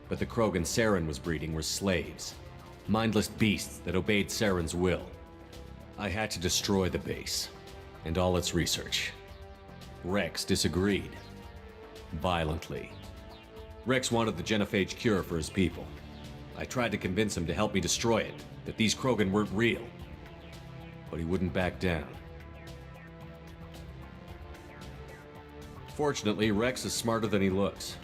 But the Krogan Saren was breeding were slaves, mindless beasts that obeyed Saren's will. I had to destroy the base and all its research. Rex disagreed. Violently. Rex wanted the genophage cure for his people. I tried to convince him to help me destroy it, that these Krogan weren't real. But he wouldn't back down. Fortunately, Rex is smarter than he looks.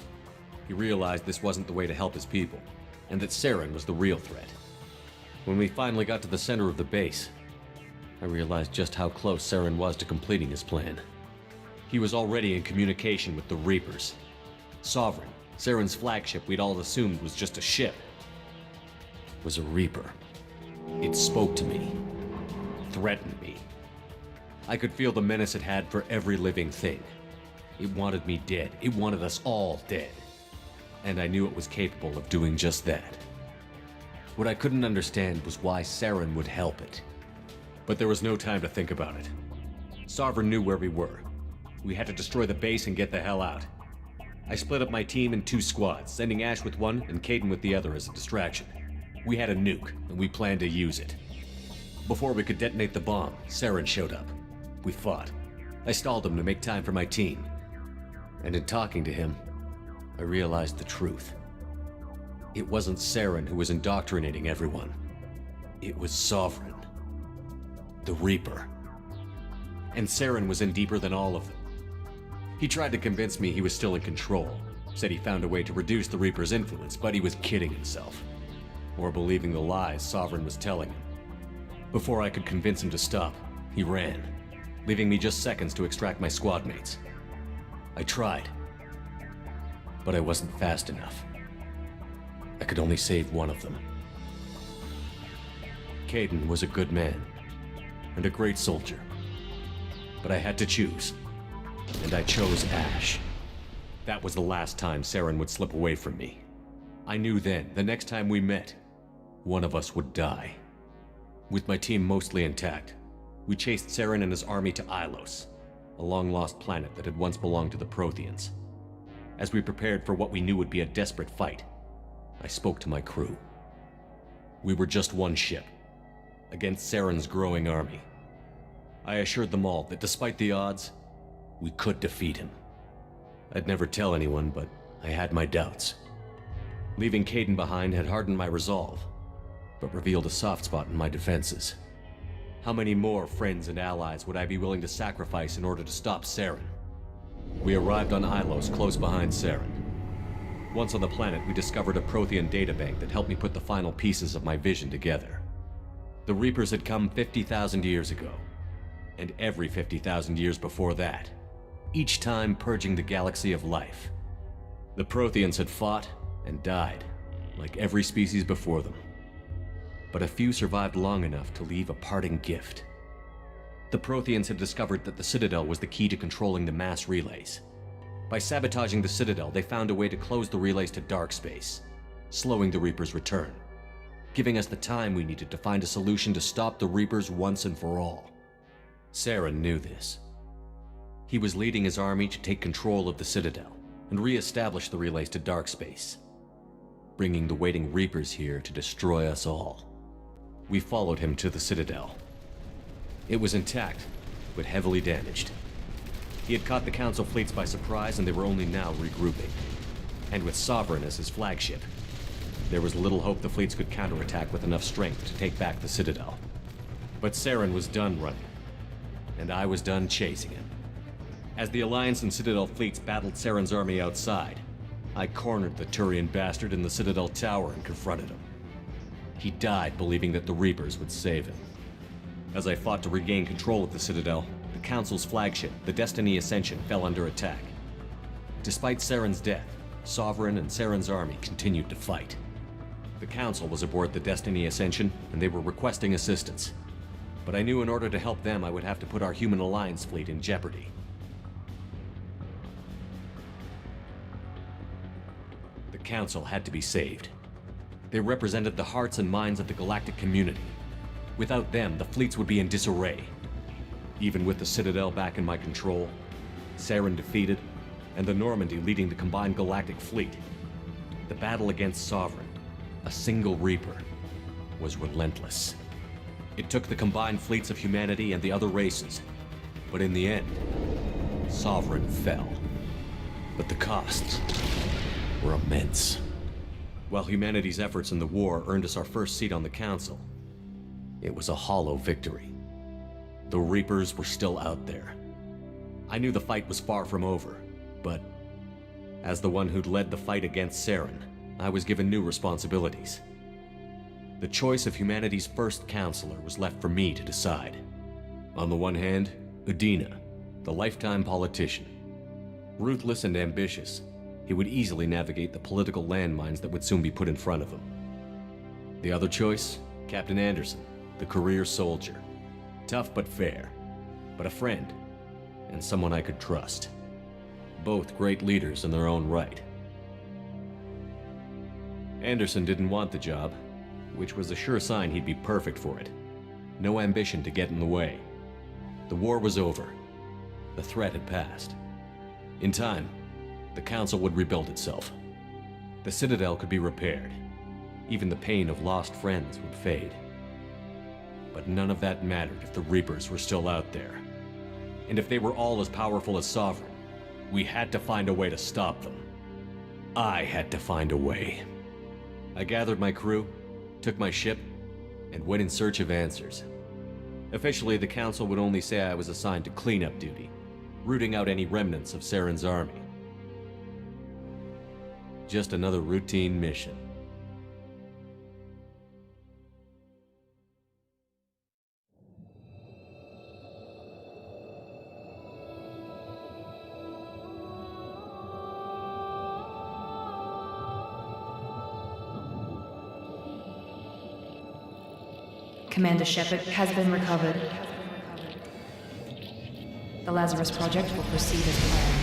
He realized this wasn't the way to help his people, and that Saren was the real threat. When we finally got to the center of the base, I realized just how close Saren was to completing his plan. He was already in communication with the Reapers. Sovereign, Saren's flagship we'd all assumed was just a ship, was a Reaper. It spoke to me, threatened me. I could feel the menace it had for every living thing. It wanted me dead. It wanted us all dead. And I knew it was capable of doing just that. What I couldn't understand was why Saren would help it. But there was no time to think about it. Sovereign knew where we were. We had to destroy the base and get the hell out. I split up my team in 2 squads, sending Ash with one and Caden with the other as a distraction. We had a nuke, and we planned to use it. Before we could detonate the bomb, Saren showed up. We fought. I stalled him to make time for my team. And in talking to him, I realized the truth. It wasn't Saren who was indoctrinating everyone. It was Sovereign. The Reaper. And Saren was in deeper than all of them. He tried to convince me he was still in control. Said he found a way to reduce the Reaper's influence, but he was kidding himself. Or believing the lies Sovereign was telling him. Before I could convince him to stop, he ran, leaving me just seconds to extract my squad mates. I tried, but I wasn't fast enough. I could only save one of them. Caden was a good man, and a great soldier. But I had to choose, and I chose Ash. That was the last time Saren would slip away from me. I knew then, the next time we met, one of us would die. With my team mostly intact, we chased Saren and his army to Ilos, a long-lost planet that had once belonged to the Protheans. As we prepared for what we knew would be a desperate fight, I spoke to my crew. We were just one ship, against Saren's growing army. I assured them all that despite the odds, we could defeat him. I'd never tell anyone, but I had my doubts. Leaving Caden behind had hardened my resolve, but revealed a soft spot in my defenses. How many more friends and allies would I be willing to sacrifice in order to stop Saren? We arrived on Ilos, close behind Saren. Once on the planet, we discovered a Prothean databank that helped me put the final pieces of my vision together. The Reapers had come 50,000 years ago, and every 50,000 years before that, each time purging the galaxy of life. The Protheans had fought and died, like every species before them. But a few survived long enough to leave a parting gift. The Protheans had discovered that the Citadel was the key to controlling the mass relays. By sabotaging the Citadel, they found a way to close the relays to dark space, slowing the Reapers' return, giving us the time we needed to find a solution to stop the Reapers once and for all. Saren knew this. He was leading his army to take control of the Citadel and re-establish the relays to dark space, bringing the waiting Reapers here to destroy us all. We followed him to the Citadel. It was intact, but heavily damaged. He had caught the Council fleets by surprise, and they were only now regrouping. And with Sovereign as his flagship, there was little hope the fleets could counterattack with enough strength to take back the Citadel. But Saren was done running, and I was done chasing him. As the Alliance and Citadel fleets battled Saren's army outside, I cornered the Turian bastard in the Citadel tower and confronted him. He died believing that the Reapers would save him. As I fought to regain control of the Citadel, the Council's flagship, the Destiny Ascension, fell under attack. Despite Saren's death, Sovereign and Saren's army continued to fight. The Council was aboard the Destiny Ascension, and they were requesting assistance. But I knew in order to help them, I would have to put our Human Alliance fleet in jeopardy. The Council had to be saved. They represented the hearts and minds of the galactic community. Without them, the fleets would be in disarray. Even with the Citadel back in my control, Saren defeated, and the Normandy leading the combined galactic fleet, the battle against Sovereign, a single Reaper, was relentless. It took the combined fleets of humanity and the other races. But in the end, Sovereign fell. But the costs were immense. While humanity's efforts in the war earned us our first seat on the Council, it was a hollow victory. The Reapers were still out there. I knew the fight was far from over, but as the one who'd led the fight against Saren, I was given new responsibilities. The choice of humanity's first counselor was left for me to decide. On the one hand, Udina, the lifetime politician. Ruthless and ambitious, he would easily navigate the political landmines that would soon be put in front of him. The other choice, Captain Anderson, the career soldier. Tough but fair, but a friend, and someone I could trust. Both great leaders in their own right. Anderson didn't want the job, which was a sure sign he'd be perfect for it. No ambition to get in the way. The war was over. The threat had passed. In time, the Council would rebuild itself. The Citadel could be repaired. Even the pain of lost friends would fade. But none of that mattered if the Reapers were still out there. And if they were all as powerful as Sovereign, we had to find a way to stop them. I had to find a way. I gathered my crew, took my ship, and went in search of answers. Officially, the Council would only say I was assigned to cleanup duty, rooting out any remnants of Saren's army. Just another routine mission. Commander Shepard has been recovered. The Lazarus Project will proceed as planned.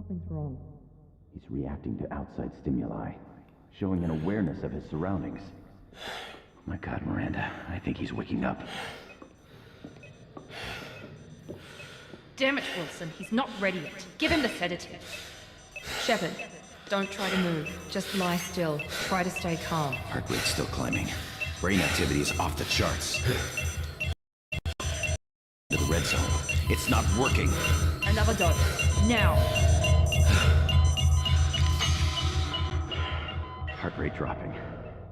Something's wrong. He's reacting to outside stimuli, showing an awareness of his surroundings. Oh my God, Miranda, I think he's waking up. Damn it, Wilson, he's not ready yet. Give him the sedative. Shepard, don't try to move. Just lie still. Try to stay calm. Heart rate's still climbing. Brain activity is off the charts. To the red zone. It's not working. Another dose. Now. Heart rate dropping.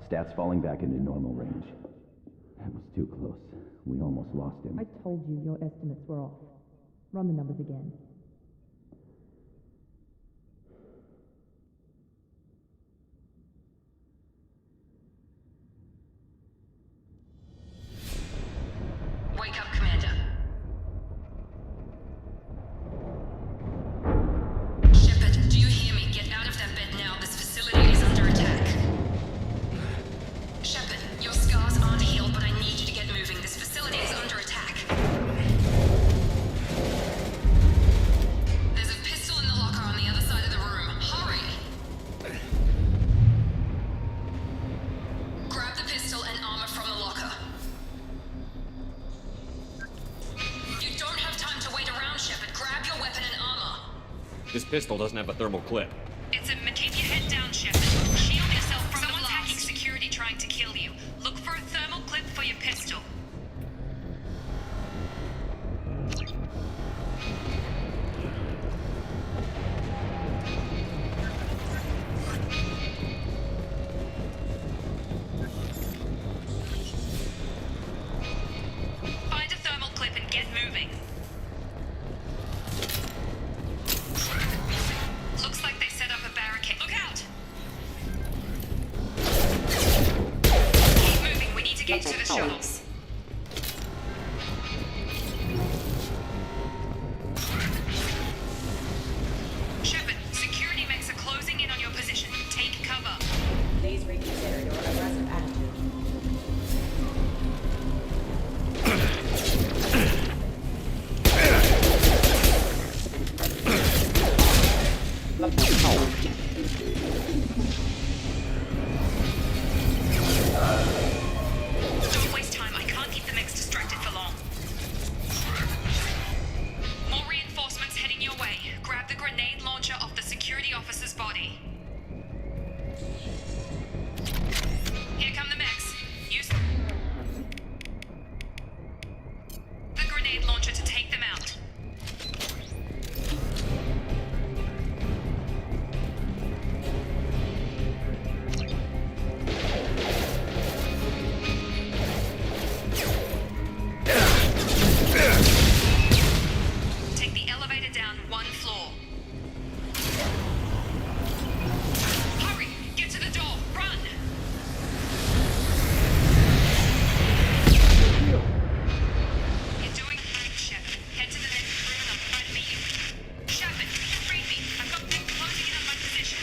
Stats falling back into normal range. That was too close. We almost lost him. I told you your estimates were off. Run the numbers again. Wake up, Commander. Shepard, do you hear me? Get out of that bed now. This facility is under attack. Shepard, your scars aren't healed, but I need you to get moving. This facility is under attack. There's a pistol in the locker on the other side of the room. Hurry! Grab the pistol and armor from the locker. You don't have time to wait around, Shepard. Grab your weapon and armor. This pistol doesn't have a thermal clip. It's a... Keep your head down, Shepard. Shield yourself from the blast. Someone's hacking security trying to kill you. Look for a thermal clip for your pistol. Find a thermal clip and get moving. Looks like they set up a barricade. Look out! Keep moving. We need to get to the shuttles. Shepard, security mechs are closing in on your position. Take cover. Please reconsider your aggressive attitude. Don't waste time. I can't keep the mechs distracted for long. More reinforcements heading your way. Grab the grenade launcher off the security officer's body. Here come the mechs. Use the grenade launcher to take them out. Take the elevator down one floor. Hurry! Get to the door! Run! You're doing great, Shepard. Head to the next room and I'll try to meet you. Shepard, read me. I've got things closing in on my position.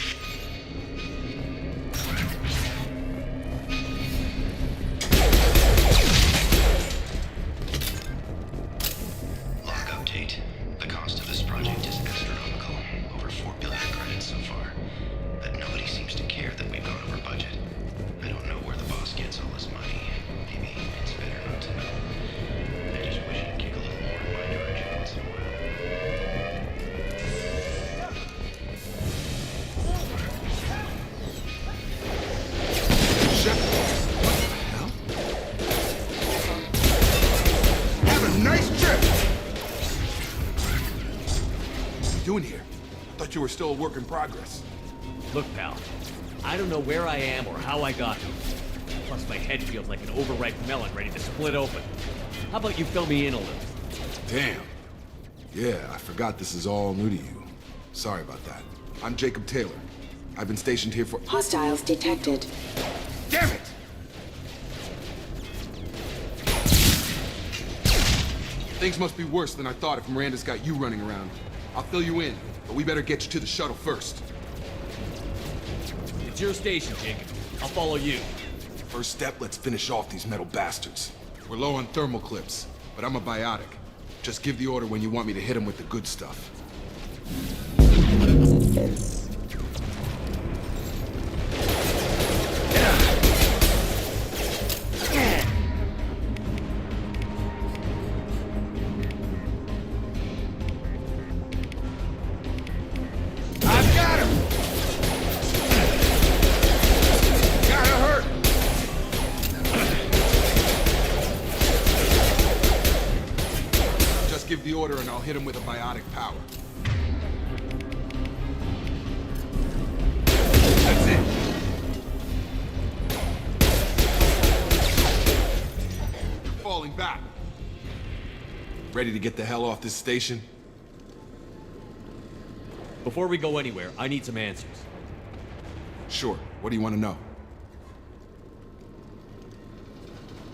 Log update. The cost of this project is astronomical. Over 4 billion credits so far. But nobody seems to care that we've gone over budget. I don't know where the boss gets all this money. Maybe it's better not to know. I just wish he'd kick a little more in my direction once in a while. Have a nice trip! What are you doing here? Thought you were still a work in progress. Look, pal, I don't know where I am or how I got here. Plus, my head feels like an overripe melon ready to split open. How about you fill me in a little? Damn. Yeah, I forgot this is all new to you. Sorry about that. I'm Jacob Taylor. I've been stationed here for— Hostiles detected. Damn it! Things must be worse than I thought if Miranda's got you running around. I'll fill you in, but we better get you to the shuttle first. It's your station, Jacob. I'll follow you. First step, let's finish off these metal bastards. We're low on thermal clips, but I'm a biotic. Just give the order when you want me to hit them with the good stuff. methods. I've got him! Gotta hurt! Just give the order and I'll hit him with a biotic power. That's it. You're falling back. Ready to get the hell off this station? Before we go anywhere, I need some answers. Sure. What do you want to know?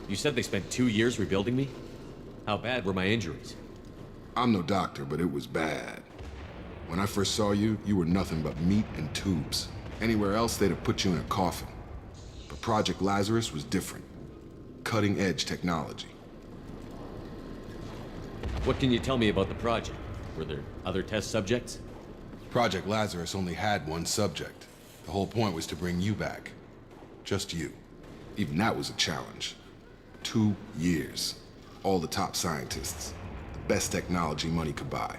You said they spent 2 years rebuilding me? How bad were my injuries? I'm no doctor, but it was bad. When I first saw you, you were nothing but meat and tubes. Anywhere else, they'd have put you in a coffin. But Project Lazarus was different. Cutting-edge technology. What can you tell me about the project? Were there other test subjects? Project Lazarus only had one subject. The whole point was to bring you back. Just you. Even that was a challenge. 2 years. All the top scientists. The best technology money could buy.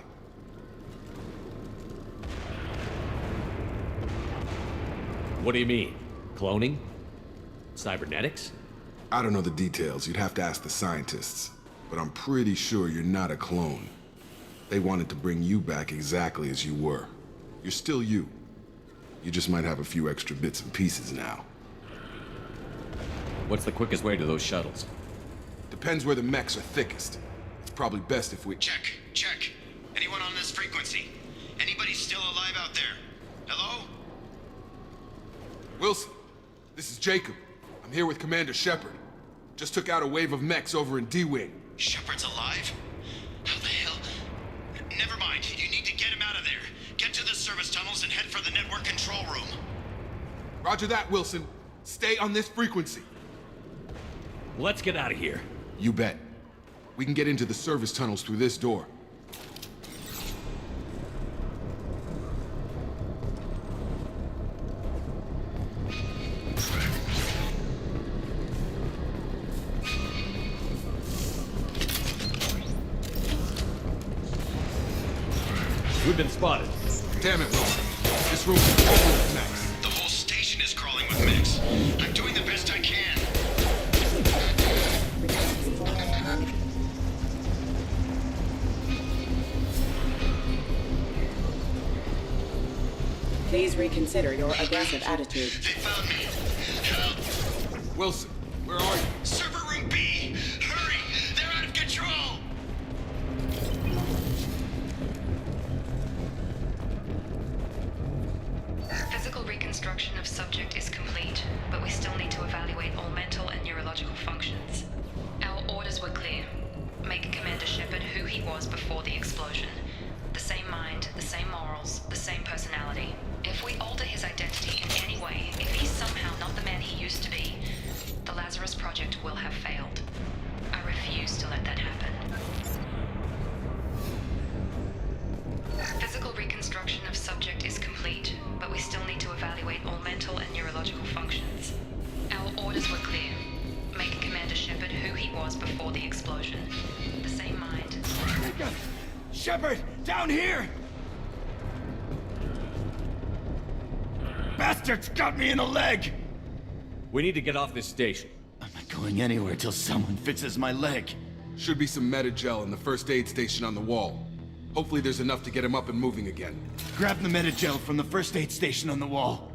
What do you mean? Cloning? Cybernetics? I don't know the details. You'd have to ask the scientists. But I'm pretty sure you're not a clone. They wanted to bring you back exactly as you were. You're still you. You just might have a few extra bits and pieces now. What's the quickest way to those shuttles? Depends where the mechs are thickest. It's probably best if we... Check. Anyone on this frequency? Anybody still alive out there? Hello? Wilson, this is Jacob. I'm here with Commander Shepard. Just took out a wave of mechs over in D-Wing. Shepard's alive? How the hell? Never mind. You need to get him out of there. Get to the service tunnels and head for the network control room. Roger that, Wilson. Stay on this frequency. Let's get out of here. You bet. We can get into the service tunnels through this door. We've been spotted. Damn it, Wilson. This room is full of mechs. The whole station is crawling with mechs. I'm doing the best I can. Please reconsider your aggressive attitude. They found me. Help. Wilson, where are you? Server room B. Hurry. They're out of control. Physical reconstruction of subject is complete, but we still need to evaluate all mental and neurological functions. Our orders were clear. Make Commander Shepard who he was before the explosion. The same mind, the same morals, the same personality. If we alter his identity in any way, if he's somehow not the man he used to be, the Lazarus Project will have failed. I refuse to let that happen. Physical reconstruction of subject is complete, but we still need to evaluate all mental and neurological functions. Our orders were clear. Make Commander Shepard who he was before the explosion. The same mind. Shepard, down here! Bastards got me in the leg! We need to get off this station. I'm not going anywhere till someone fixes my leg. Should be some meta-gel in the first aid station on the wall. Hopefully there's enough to get him up and moving again. Grab the meta-gel from the first aid station on the wall.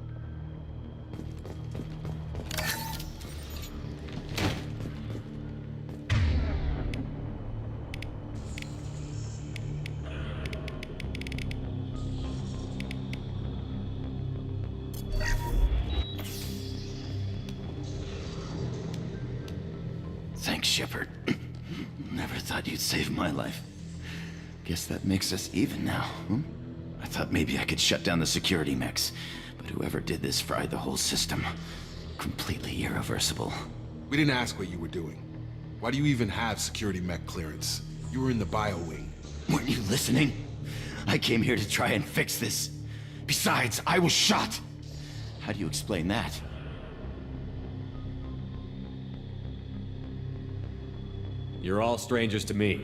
Thanks, Shepard. Never thought you'd save my life. Guess that makes us even now, hmm? I thought maybe I could shut down the security mechs, but whoever did this fried the whole system. Completely irreversible. We didn't ask what you were doing. Why do you even have security mech clearance? You were in the bio wing. Weren't you listening? I came here to try and fix this. Besides, I was shot! How do you explain that? You're all strangers to me.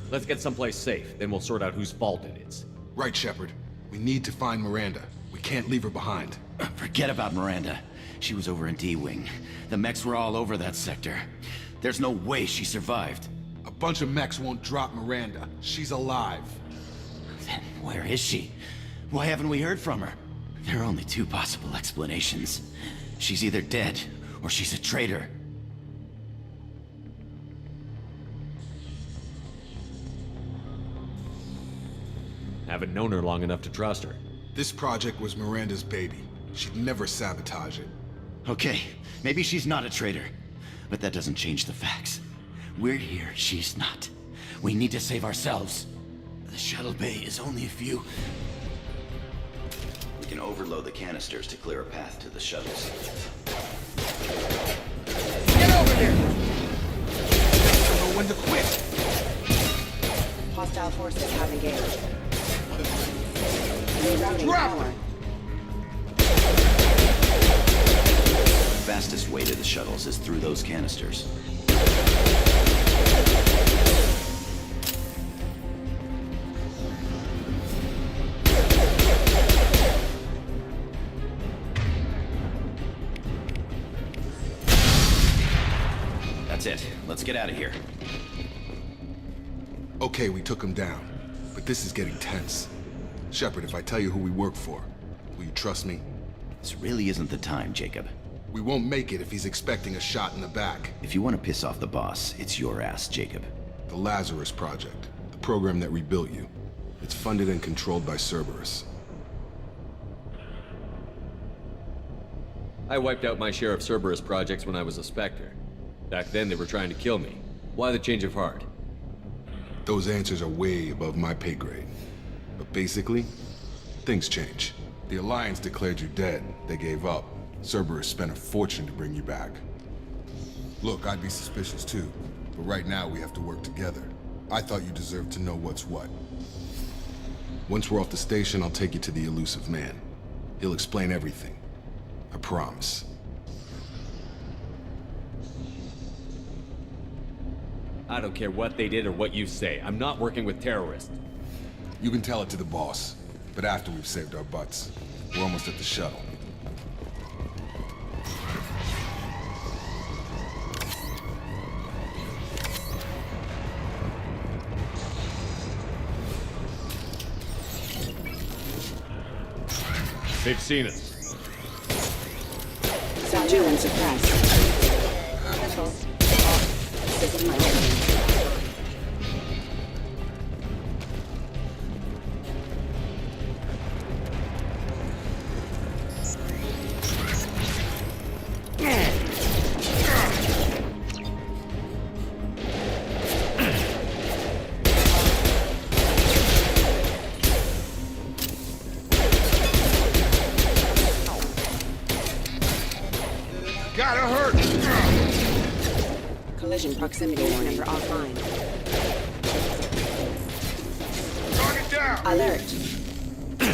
Let's get someplace safe, then we'll sort out whose fault it is. Right, Shepard. We need to find Miranda. We can't leave her behind. Forget about Miranda. She was over in D-Wing. The mechs were all over that sector. There's no way she survived. A bunch of mechs won't drop Miranda. She's alive. Then where is she? Why haven't we heard from her? There are only two possible explanations. She's either dead, or she's a traitor. Haven't known her long enough to trust her. This project was Miranda's baby. She'd never sabotage it. Okay, maybe she's not a traitor. But that doesn't change the facts. We're here, she's not. We need to save ourselves. The shuttle bay is only a few... We can overload the canisters to clear a path to the shuttles. Get over here! Know when to quit! Hostile forces have engaged. Rerouting power. The fastest way to the shuttles is through those canisters. That's it. Let's get out of here. Okay, we took him down. But this is getting tense. Shepard, if I tell you who we work for, will you trust me? This really isn't the time, Jacob. We won't make it if he's expecting a shot in the back. If you want to piss off the boss, it's your ass, Jacob. The Lazarus Project. The program that rebuilt you. It's funded and controlled by Cerberus. I wiped out my share of Cerberus projects when I was a Spectre. Back then they were trying to kill me. Why the change of heart? Those answers are way above my pay grade. But basically, things change. The Alliance declared you dead. They gave up. Cerberus spent a fortune to bring you back. Look, I'd be suspicious too. But right now we have to work together. I thought you deserved to know what's what. Once we're off the station, I'll take you to the elusive man. He'll explain everything. I promise. I don't care what they did or what you say. I'm not working with terrorists. You can tell it to the boss, but after we've saved our butts. We're almost at the shuttle. They've seen us. Subdue and suppress. This is my opening. Gotta hurt! Collision proximity warning offline. Target down! Alert. The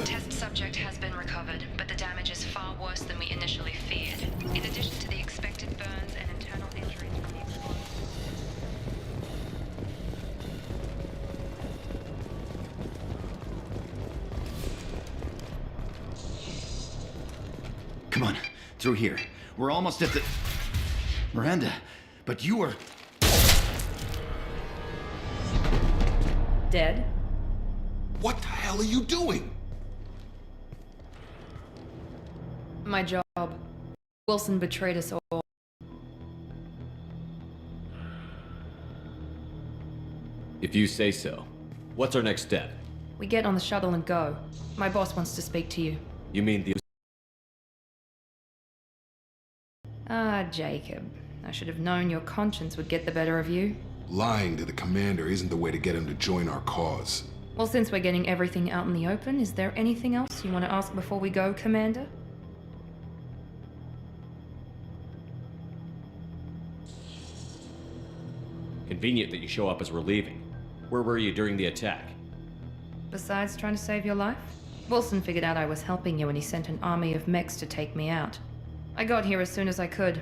test subject has been recovered, but the damage is far worse than we initially feared. In addition to the expected burns and internal injuries from the explosion. Come on, through here. We're almost at the... Miranda, but you were... Dead? What the hell are you doing? My job. Wilson betrayed us all. If you say so. What's our next step? We get on the shuttle and go. My boss wants to speak to you. You mean the... Ah, Jacob. I should have known your conscience would get the better of you. Lying to the commander isn't the way to get him to join our cause. Well, since we're getting everything out in the open, is there anything else you want to ask before we go, Commander? Convenient that you show up as we're leaving. Where were you during the attack? Besides trying to save your life? Wilson figured out I was helping you and he sent an army of mechs to take me out. I got here as soon as I could.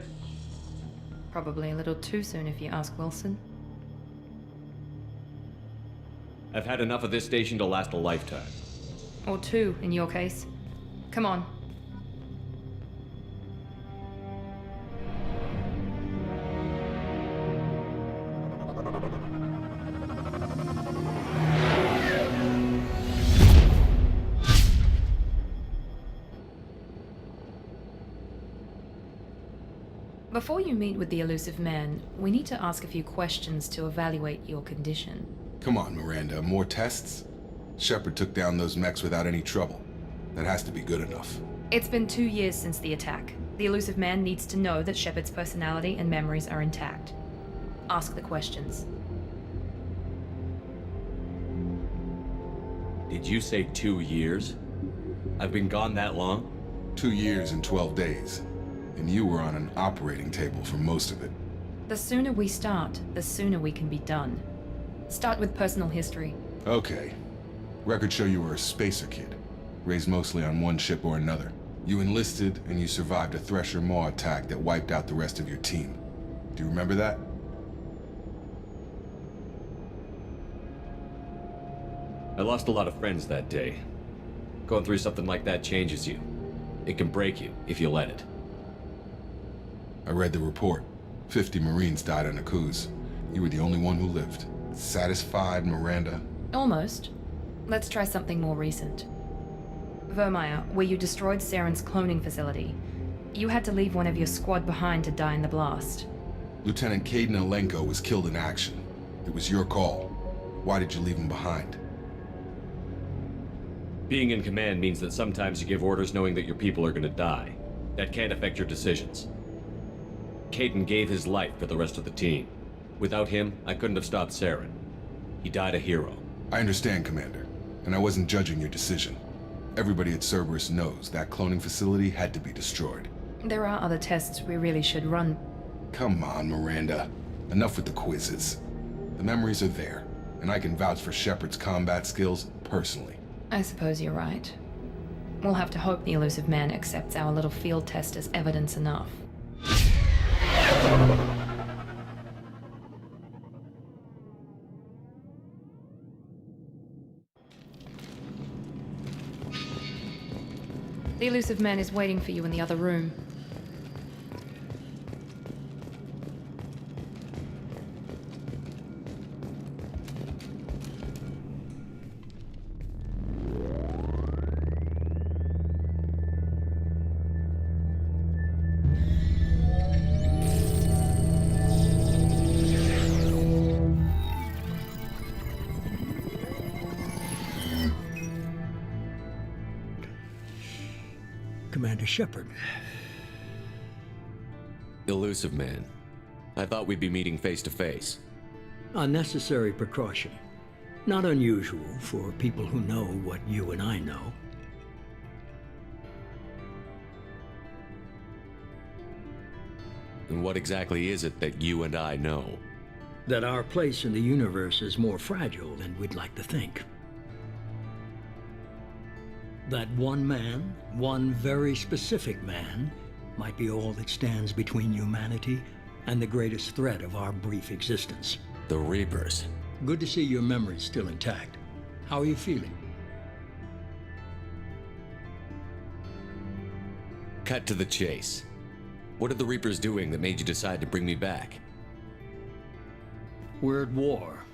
Probably a little too soon if you ask Wilson. I've had enough of this station to last a lifetime. Or two, in your case. Come on. Before you meet with the elusive man, we need to ask a few questions to evaluate your condition. Come on, Miranda, more tests? Shepard took down those mechs without any trouble. That has to be good enough. It's been 2 years since the attack. The elusive man needs to know that Shepard's personality and memories are intact. Ask the questions. Did you say 2 years? I've been gone that long? 2 years and 12 days. And you were on an operating table for most of it. The sooner we start, the sooner we can be done. Start with personal history. Okay. Records show you were a spacer kid, raised mostly on one ship or another. You enlisted, and you survived a Thresher Maw attack that wiped out the rest of your team. Do you remember that? I lost a lot of friends that day. Going through something like that changes you. It can break you, if you let it. I read the report. 50 Marines died on a cruise. You were the only one who lived. Satisfied, Miranda? Almost. Let's try something more recent. Vermeer, where you destroyed Saren's cloning facility. You had to leave one of your squad behind to die in the blast. Lieutenant Caden Alenko was killed in action. It was your call. Why did you leave him behind? Being in command means that sometimes you give orders knowing that your people are gonna die. That can't affect your decisions. Caden gave his life for the rest of the team. Without him, I couldn't have stopped Saren. He died a hero. I understand, Commander, and I wasn't judging your decision. Everybody at Cerberus knows that cloning facility had to be destroyed. There are other tests we really should run. Come on, Miranda. Enough with the quizzes. The memories are there, and I can vouch for Shepard's combat skills personally. I suppose you're right. We'll have to hope the elusive man accepts our little field test as evidence enough. The elusive man is waiting for you in the other room. Commander Shepard. Elusive man. I thought we'd be meeting face to face. A necessary precaution. Not unusual for people who know what you and I know. And what exactly is it that you and I know? That our place in the universe is more fragile than we'd like to think. That one man, one very specific man, might be all that stands between humanity and the greatest threat of our brief existence. The Reapers. Good to see your memory's still intact. How are you feeling? Cut to the chase. What are the Reapers doing that made you decide to bring me back? We're at war.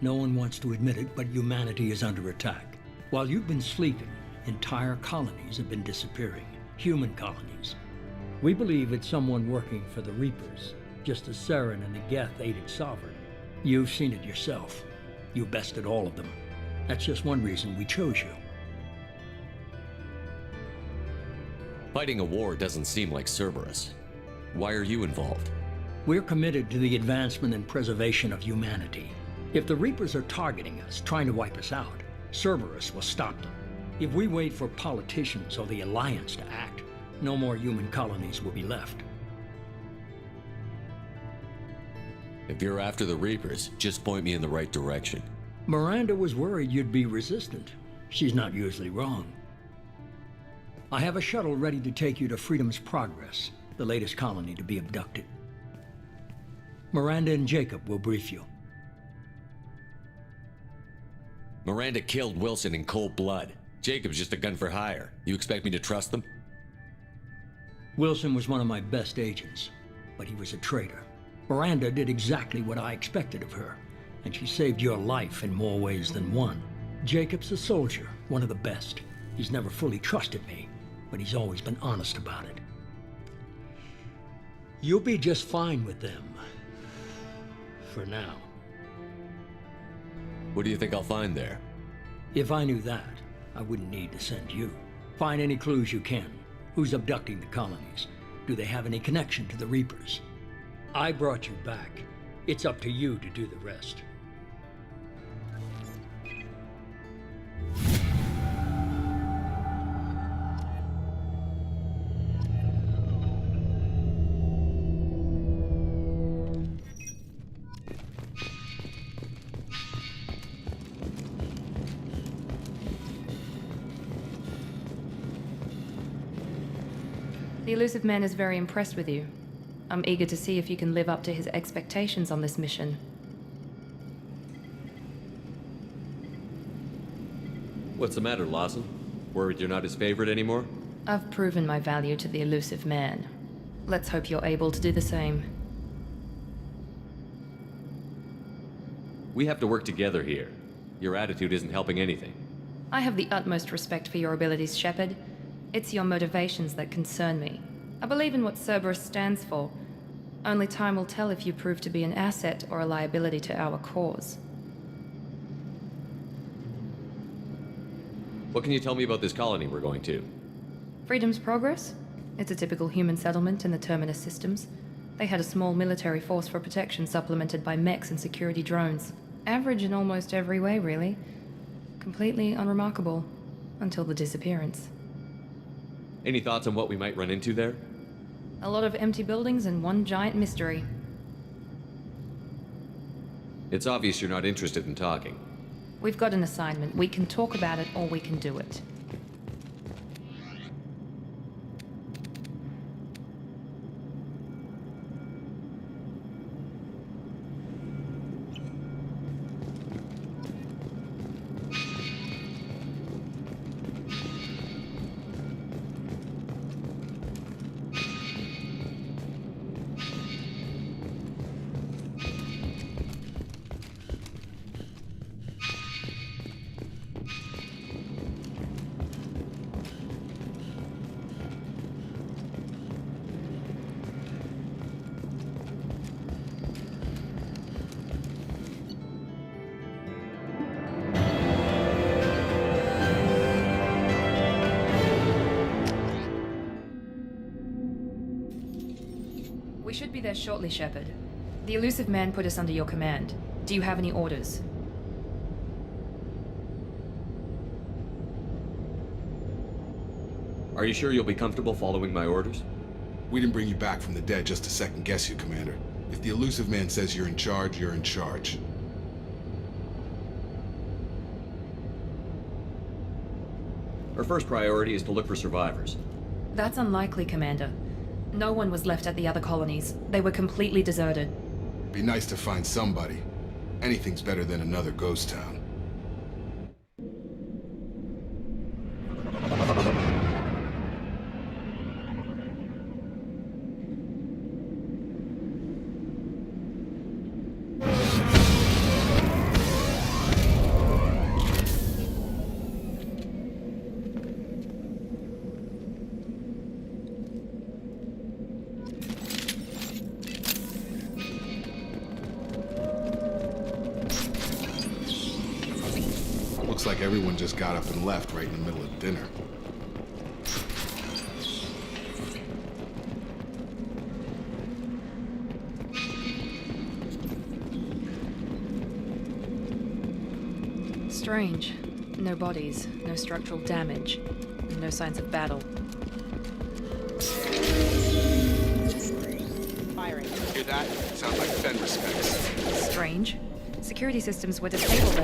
No one wants to admit it, but humanity is under attack. While you've been sleeping, entire colonies have been disappearing. Human colonies. We believe it's someone working for the Reapers, just as Saren and the Geth aided Sovereign. You've seen it yourself. You bested all of them. That's just one reason we chose you. Fighting a war doesn't seem like Cerberus. Why are you involved? We're committed to the advancement and preservation of humanity. If the Reapers are targeting us, trying to wipe us out, Cerberus will stop them. If we wait for politicians or the Alliance to act, no more human colonies will be left. If you're after the Reapers, just point me in the right direction. Miranda was worried you'd be resistant. She's not usually wrong. I have a shuttle ready to take you to Freedom's Progress, the latest colony to be abducted. Miranda and Jacob will brief you. Miranda killed Wilson in cold blood. Jacob's just a gun for hire. You expect me to trust them? Wilson was one of my best agents, but he was a traitor. Miranda did exactly what I expected of her, and she saved your life in more ways than one. Jacob's a soldier, one of the best. He's never fully trusted me, but he's always been honest about it. You'll be just fine with them. For now. What do you think I'll find there? If I knew that, I wouldn't need to send you. Find any clues you can. Who's abducting the colonies? Do they have any connection to the Reapers? I brought you back. It's up to you to do the rest. The elusive man is very impressed with you. I'm eager to see if you can live up to his expectations on this mission. What's the matter, Lawson? Worried you're not his favorite anymore? I've proven my value to the elusive man. Let's hope you're able to do the same. We have to work together here. Your attitude isn't helping anything. I have the utmost respect for your abilities, Shepard. It's your motivations that concern me. I believe in what Cerberus stands for. Only time will tell if you prove to be an asset or a liability to our cause. What can you tell me about this colony we're going to? Freedom's Progress? It's a typical human settlement in the Terminus systems. They had a small military force for protection supplemented by mechs and security drones. Average in almost every way, really. Completely unremarkable. Until the disappearance. Any thoughts on what we might run into there? A lot of empty buildings and one giant mystery. It's obvious you're not interested in talking. We've got an assignment. We can talk about it or we can do it. We should be there shortly, Shepard. The elusive man put us under your command. Do you have any orders? Are you sure you'll be comfortable following my orders? We didn't bring you back from the dead just to second guess you, Commander. If the elusive man says you're in charge, you're in charge. Our first priority is to look for survivors. That's unlikely, Commander. No one was left at the other colonies. They were completely deserted. Be nice to find somebody. Anything's better than another ghost town. Looks like everyone just got up and left right in the middle of dinner. Strange. No bodies, no structural damage, and no signs of battle. Hear that? Sounds like Fenris specs. Strange. Security systems were disabled.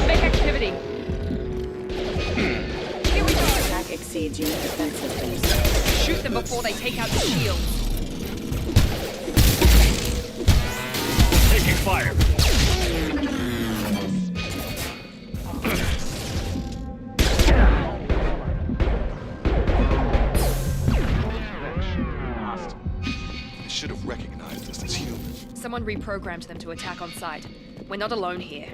Make activity. Here we go. Attack exceeds unit defense systems. Shoot them before they take out the shield. Taking fire. I should have recognized us as human. Someone reprogrammed them to attack on sight. We're not alone here.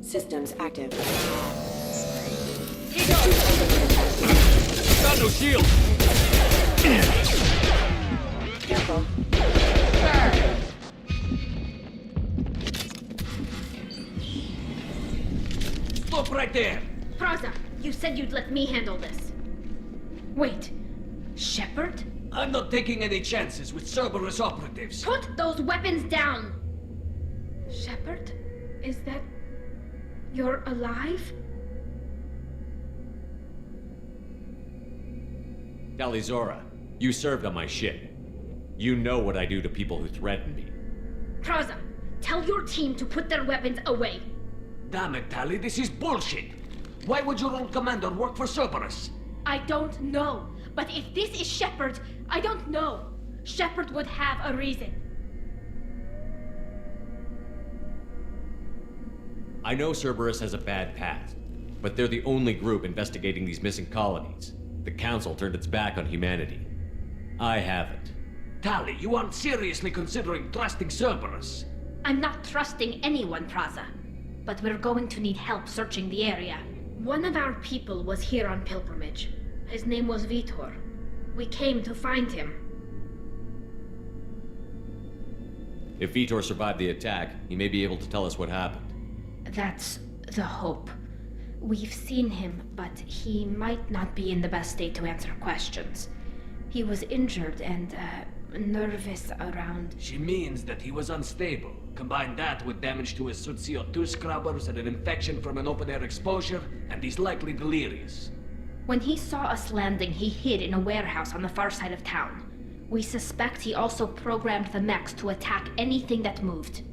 Systems active. Got no shield. Careful. Stop right there. Praza, you said you'd let me handle this. Wait, Shepard? I'm not taking any chances with Cerberus operatives. Put those weapons down! Shepard? Is that... you're alive? Talizora, you served on my ship. You know what I do to people who threaten me. Praza, tell your team to put their weapons away. Damn it, Tali, this is bullshit. Why would your old commander work for Cerberus? I don't know. But if this is Shepard, I don't know. Shepard would have a reason. I know Cerberus has a bad past, but they're the only group investigating these missing colonies. The Council turned its back on humanity. I haven't. Tali, you aren't seriously considering trusting Cerberus. I'm not trusting anyone, Praza. But we're going to need help searching the area. One of our people was here on pilgrimage. His name was Vitor. We came to find him. If Vitor survived the attack, he may be able to tell us what happened. That's the hope. We've seen him, but he might not be in the best state to answer questions. He was injured and, nervous around... She means that he was unstable. Combine that with damage to his suit CO2 scrubbers and an infection from an open-air exposure, and he's likely delirious. When he saw us landing, he hid in a warehouse on the far side of town. We suspect he also programmed the mechs to attack anything that moved.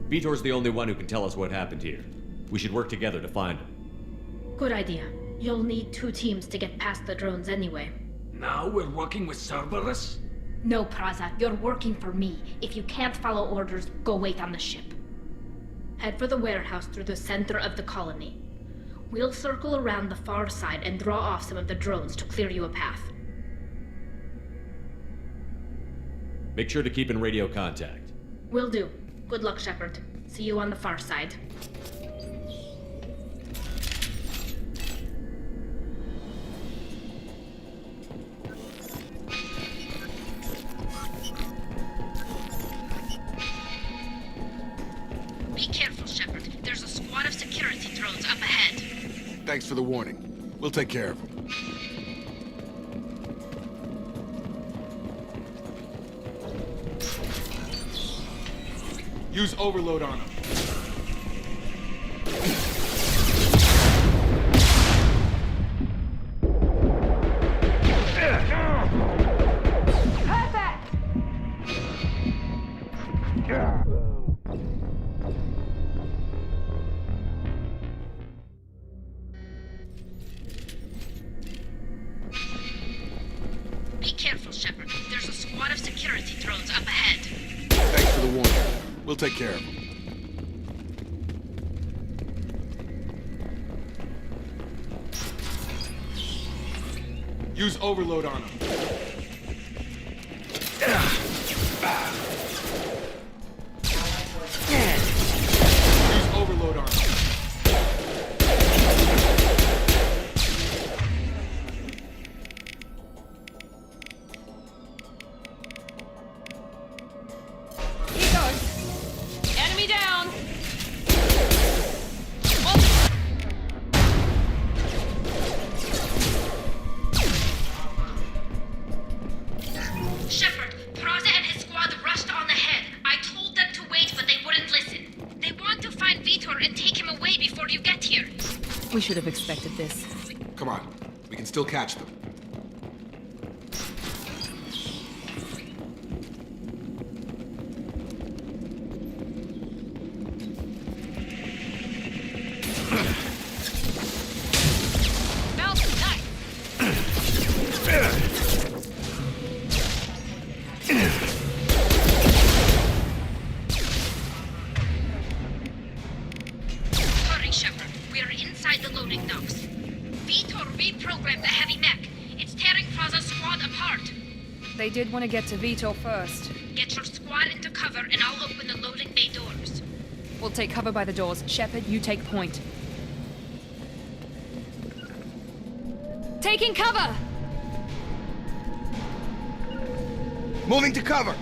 Vitor's the only one who can tell us what happened here. We should work together to find him. Good idea. You'll need 2 teams to get past the drones anyway. Now we're working with Cerberus? No, Praza, you're working for me. If you can't follow orders, go wait on the ship. Head for the warehouse through the center of the colony. We'll circle around the far side and draw off some of the drones to clear you a path. Make sure to keep in radio contact. Will do. Good luck, Shepard. See you on the far side. Be careful, Shepard. There's a squad of security drones up ahead. Thanks for the warning. We'll take care of them. Use overload on them. Be careful, Shepard. There's a squad of security drones up ahead. Thanks for the warning. We'll take care of them. Use overload on them. Use overload on them. Here goes. Enemy down. Shepard, Praza and his squad rushed on ahead. I told them to wait, but they wouldn't listen. They want to find Vitor and take him away before you get here. We should have expected this. Come on. We can still catch them. Hurry, Shepard. We are inside the loading docks. Vitor reprogrammed the heavy mech. It's tearing Praza's squad apart. They did want to get to Vitor first. Get your squad into cover and I'll open the loading bay doors. We'll take cover by the doors. Shepard, you take point. Taking cover! Moving to cover!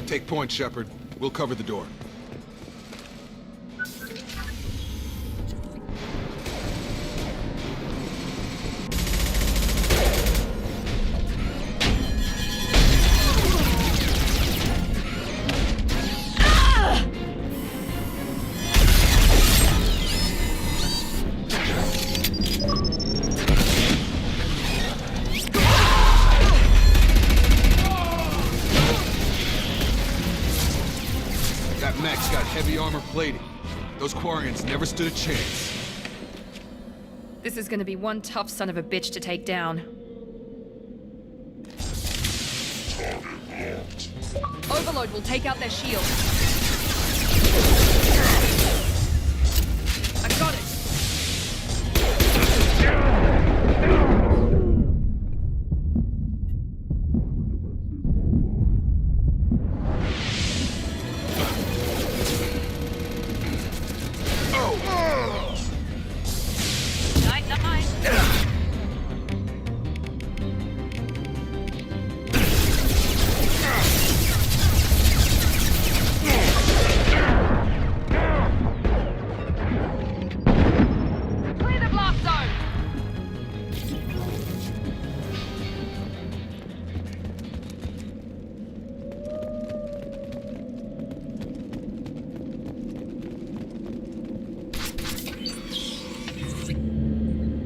Take point, Shepard. We'll cover the door. That mech's got heavy armor plating. Those Quarians never stood a chance. This is gonna be one tough son of a bitch to take down. Overload will take out their shield. I got it! Clear the blast zone!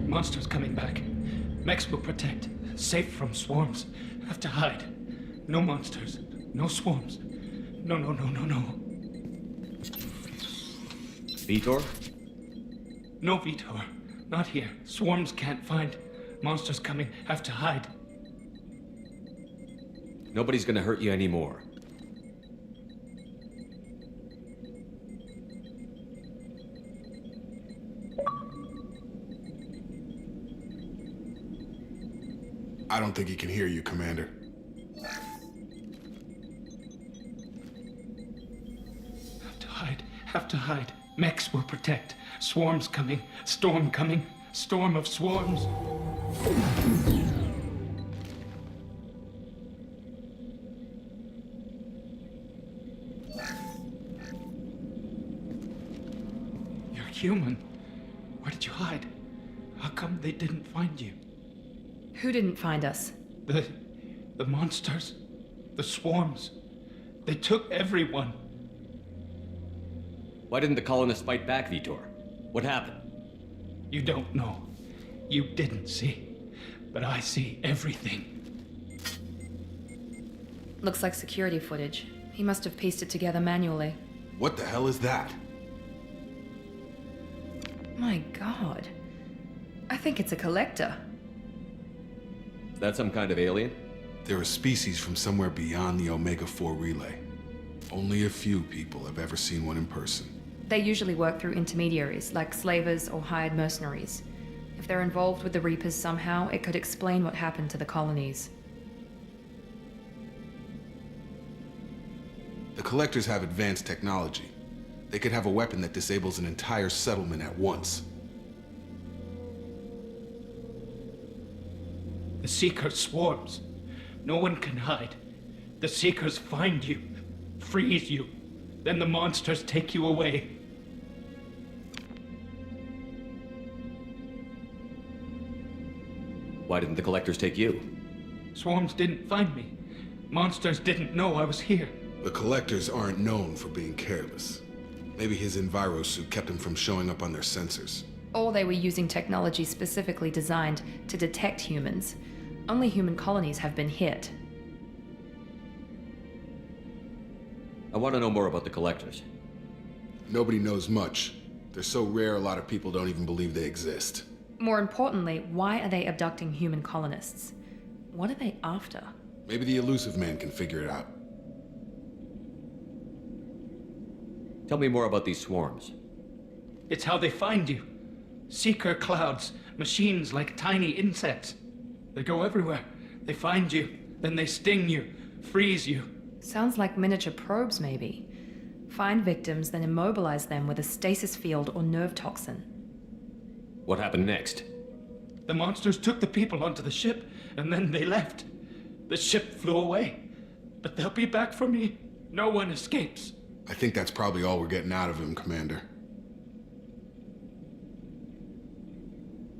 Monsters coming back. Mechs will protect. Safe from swarms. Have to hide. No monsters. No swarms. No. Vitor? No, Vitor. Not here. Swarms can't find. Monsters coming. Have to hide. Nobody's gonna hurt you anymore. I don't think he can hear you, Commander. Have to hide. Have to hide. Mechs will protect. Swarms coming. Storm coming. Storm of swarms. You're human. Where did you hide? How come they didn't find you? Who didn't find us? The monsters. The swarms. They took everyone. Why didn't the colonists fight back, Vitor? What happened? You don't know. You didn't see. But I see everything. Looks like security footage. He must have pieced it together manually. What the hell is that? My god. I think it's a collector. Is that some kind of alien? They're a species from somewhere beyond the Omega-4 relay. Only a few people have ever seen one in person. They usually work through intermediaries, like slavers or hired mercenaries. If they're involved with the Reapers somehow, it could explain what happened to the colonies. The Collectors have advanced technology. They could have a weapon that disables an entire settlement at once. The Seeker swarms. No one can hide. The Seekers find you, freeze you. Then the monsters take you away. Why didn't the collectors take you? Swarms didn't find me. Monsters didn't know I was here. The Collectors aren't known for being careless. Maybe his envirosuit kept him from showing up on their sensors. Or they were using technology specifically designed to detect humans. Only human colonies have been hit. I want to know more about the collectors. Nobody knows much. They're so rare, a lot of people don't even believe they exist. More importantly, why are they abducting human colonists? What are they after? Maybe the Elusive Man can figure it out. Tell me more about these swarms. It's how they find you. Seeker clouds, machines like tiny insects. They go everywhere. They find you, then they sting you, freeze you. Sounds like miniature probes, maybe. Find victims, then immobilize them with a stasis field or nerve toxin. What happened next? The monsters took the people onto the ship, and then they left. The ship flew away. But they'll be back for me. No one escapes. I think that's probably all we're getting out of him, Commander.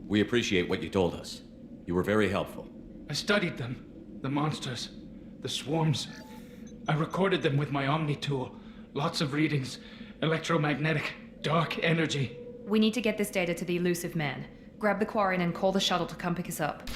We appreciate what you told us. You were very helpful. I studied them. The monsters. The swarms. I recorded them with my Omni tool. Lots of readings. Electromagnetic. Dark energy. We need to get this data to the Elusive Man. Grab the Quarian and call the shuttle to come pick us up.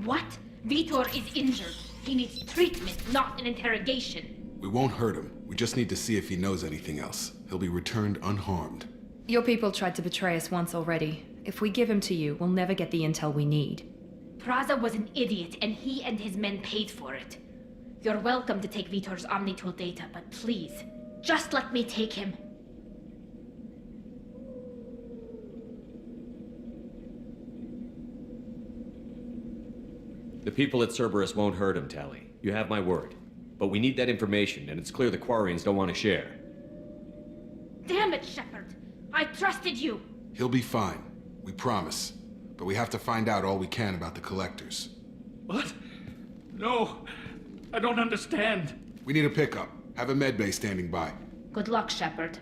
What? Vitor is injured. He needs treatment, not an interrogation. We won't hurt him. We just need to see if he knows anything else. He'll be returned unharmed. Your people tried to betray us once already. If we give him to you, we'll never get the intel we need. Praza was an idiot, and he and his men paid for it. You're welcome to take Vitor's Omnitool data, but please, just let me take him. The people at Cerberus won't hurt him, Tally. You have my word. But we need that information, and it's clear the Quarians don't want to share. Damn it, Shepard! I trusted you! He'll be fine. We promise. But we have to find out all we can about the Collectors. What? No, I don't understand. We need a pickup. Have a medbay standing by. Good luck, Shepard.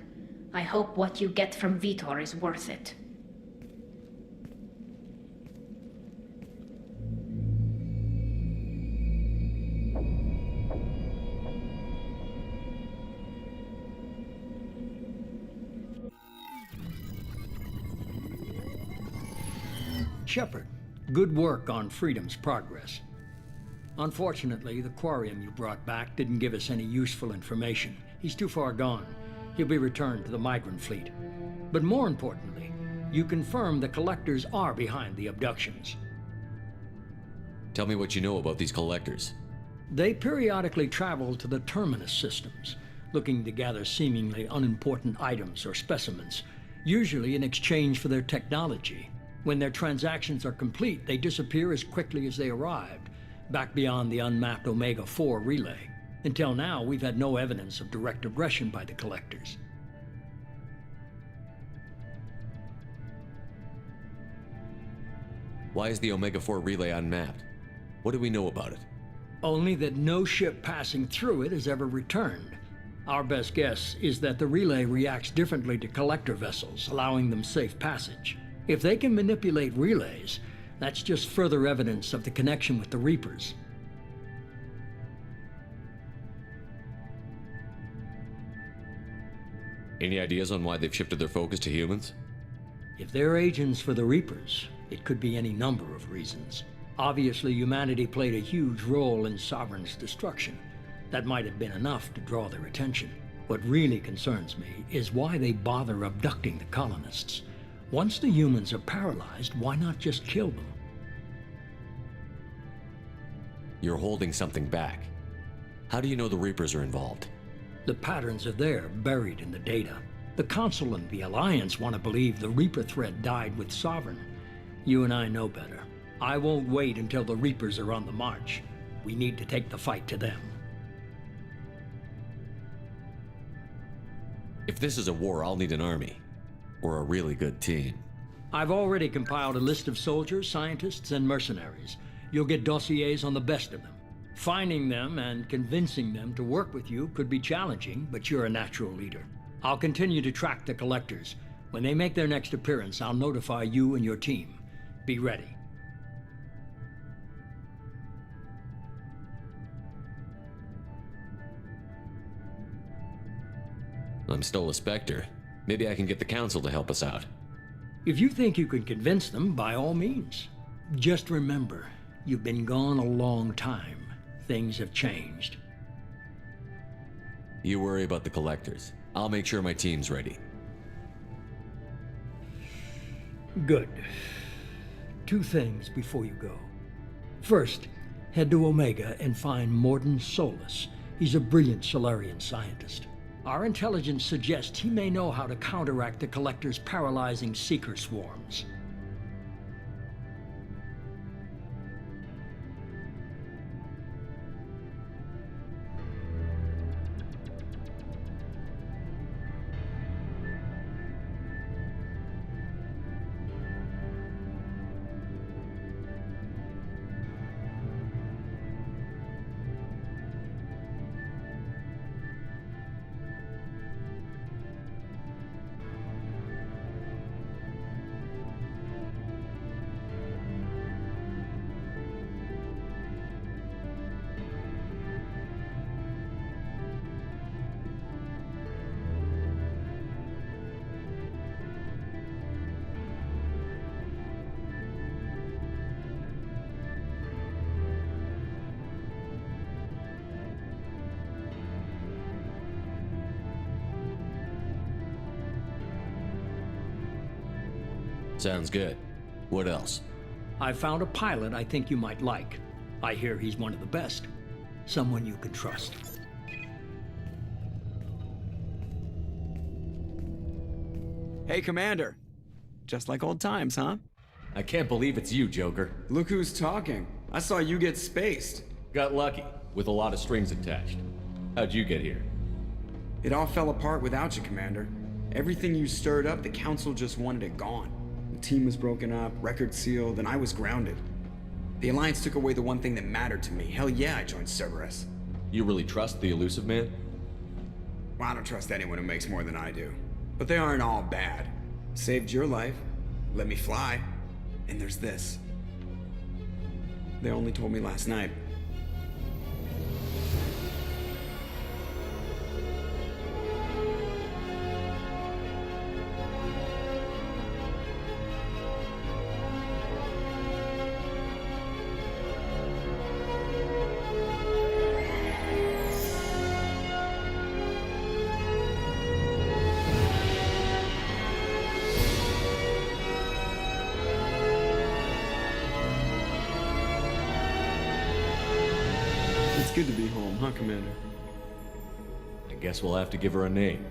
I hope what you get from Vitor is worth it. Shepard, good work on Freedom's progress. Unfortunately, the Quarium you brought back didn't give us any useful information. He's too far gone. He'll be returned to the migrant fleet. But more importantly, you confirm the collectors are behind the abductions. Tell me what you know about these collectors. They periodically travel to the terminus systems, looking to gather seemingly unimportant items or specimens, usually in exchange for their technology. When their transactions are complete, they disappear as quickly as they arrived, back beyond the unmapped Omega-4 relay. Until now, we've had no evidence of direct aggression by the collectors. Why is the Omega-4 relay unmapped? What do we know about it? Only that no ship passing through it has ever returned. Our best guess is that the relay reacts differently to collector vessels, allowing them safe passage. If they can manipulate relays, that's just further evidence of the connection with the Reapers. Any ideas on why they've shifted their focus to humans? If they're agents for the Reapers, it could be any number of reasons. Obviously, humanity played a huge role in Sovereign's destruction. That might have been enough to draw their attention. What really concerns me is why they bother abducting the colonists. Once the humans are paralyzed, why not just kill them? You're holding something back. How do you know the Reapers are involved? The patterns are there, buried in the data. The Council and the Alliance want to believe the Reaper threat died with Sovereign. You and I know better. I won't wait until the Reapers are on the march. We need to take the fight to them. If this is a war, I'll need an army. Or a really good team. I've already compiled a list of soldiers, scientists, and mercenaries. You'll get dossiers on the best of them. Finding them and convincing them to work with you could be challenging, but you're a natural leader. I'll continue to track the collectors. When they make their next appearance, I'll notify you and your team. Be ready. I'm still a Spectre. Maybe I can get the Council to help us out. If you think you can convince them, by all means. Just remember, you've been gone a long time. Things have changed. You worry about the collectors. I'll make sure my team's ready. Good. 2 things before you go. First, head to Omega and find Morden Solus. He's a brilliant Solarian scientist. Our intelligence suggests he may know how to counteract the Collector's paralyzing Seeker swarms. Sounds good. What else? I found a pilot I think you might like. I hear he's one of the best. Someone you can trust. Hey, Commander. Just like old times, huh? I can't believe it's you, Joker. Look who's talking. I saw you get spaced. Got lucky, with a lot of strings attached. How'd you get here? It all fell apart without you, Commander. Everything you stirred up, the Council just wanted it gone. The team was broken up, record sealed, and I was grounded. The Alliance took away the one thing that mattered to me. Hell yeah, I joined Cerberus. You really trust the Elusive Man? Well, I don't trust anyone who makes more than I do. But they aren't all bad. Saved your life, let me fly, and there's this. They only told me last night. Commander. I guess we'll have to give her a name.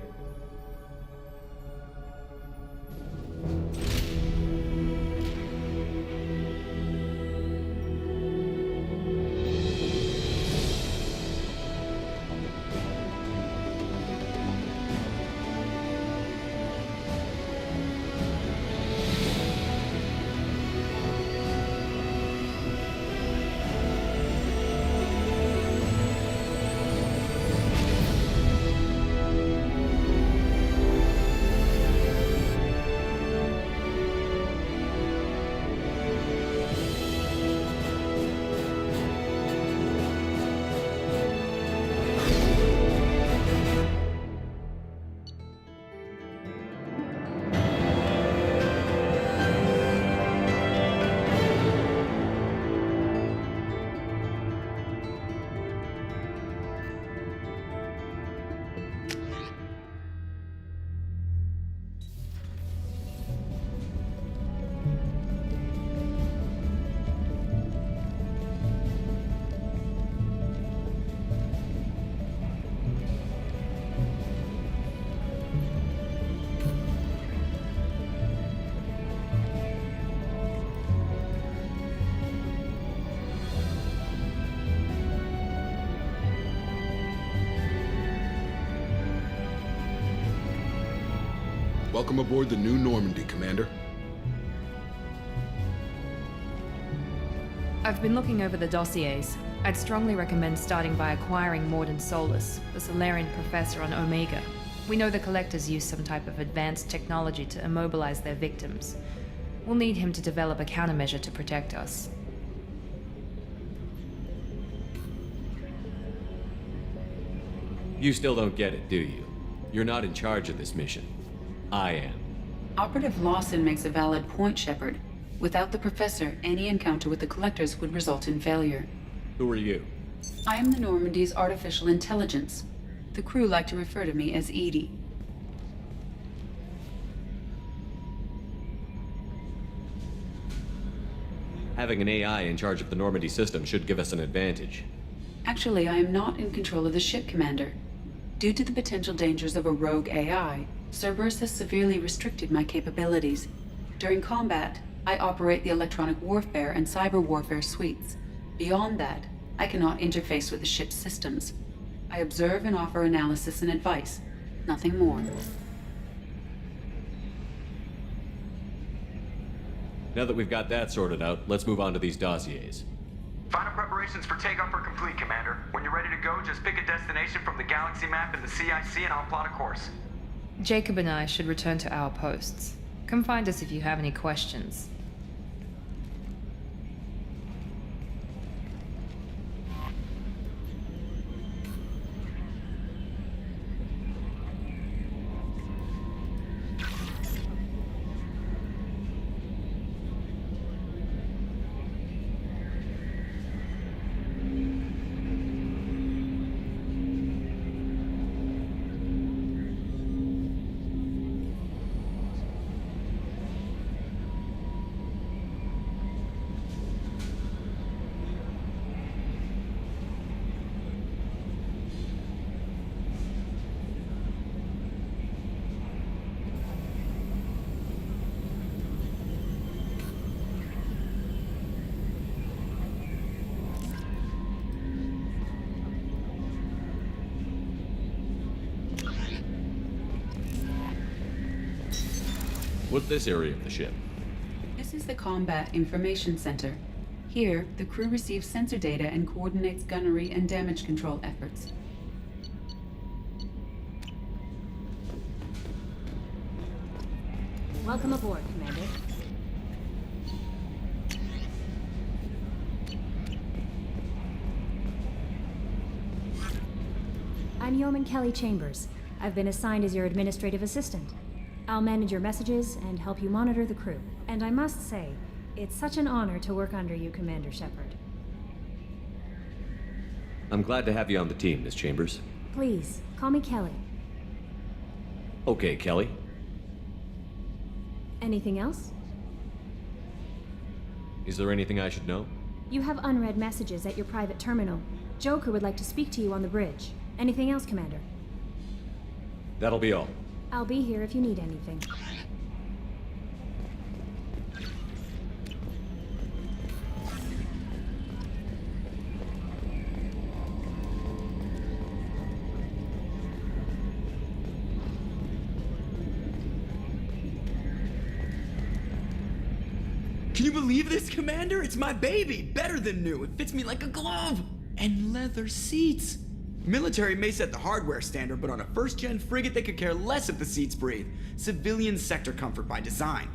Welcome aboard the New Normandy, Commander. I've been looking over the dossiers. I'd strongly recommend starting by acquiring Morden Solus, the Solarian professor on Omega. We know the Collectors use some type of advanced technology to immobilize their victims. We'll need him to develop a countermeasure to protect us. You still don't get it, do you? You're not in charge of this mission. I am. Operative Lawson makes a valid point, Shepard. Without the Professor, any encounter with the Collectors would result in failure. Who are you? I am the Normandy's artificial intelligence. The crew like to refer to me as Edie. Having an AI in charge of the Normandy system should give us an advantage. Actually, I am not in control of the ship, Commander. Due to the potential dangers of a rogue AI, Cerberus has severely restricted my capabilities. During combat, I operate the electronic warfare and cyber warfare suites. Beyond that, I cannot interface with the ship's systems. I observe and offer analysis and advice. Nothing more. Now that we've got that sorted out, let's move on to these dossiers. Final preparations for takeoff are complete, Commander. When you're ready to go, just pick a destination from the galaxy map in the CIC and I'll plot a course. Jacob and I should return to our posts. Come find us if you have any questions. What's this area of the ship? This is the Combat Information Center. Here, the crew receives sensor data and coordinates gunnery and damage control efforts. Welcome aboard, Commander. I'm Yeoman Kelly Chambers. I've been assigned as your administrative assistant. I'll manage your messages and help you monitor the crew. And I must say, it's such an honor to work under you, Commander Shepard. I'm glad to have you on the team, Miss Chambers. Please, call me Kelly. Okay, Kelly. Anything else? Is there anything I should know? You have unread messages at your private terminal. Joker would like to speak to you on the bridge. Anything else, Commander? That'll be all. I'll be here if you need anything. Can you believe this, Commander? It's my baby! Better than new. It fits me like a glove! And leather seats! Military may set the hardware standard, but on a first-gen frigate, they could care less if the seats breathe. Civilian sector comfort by design.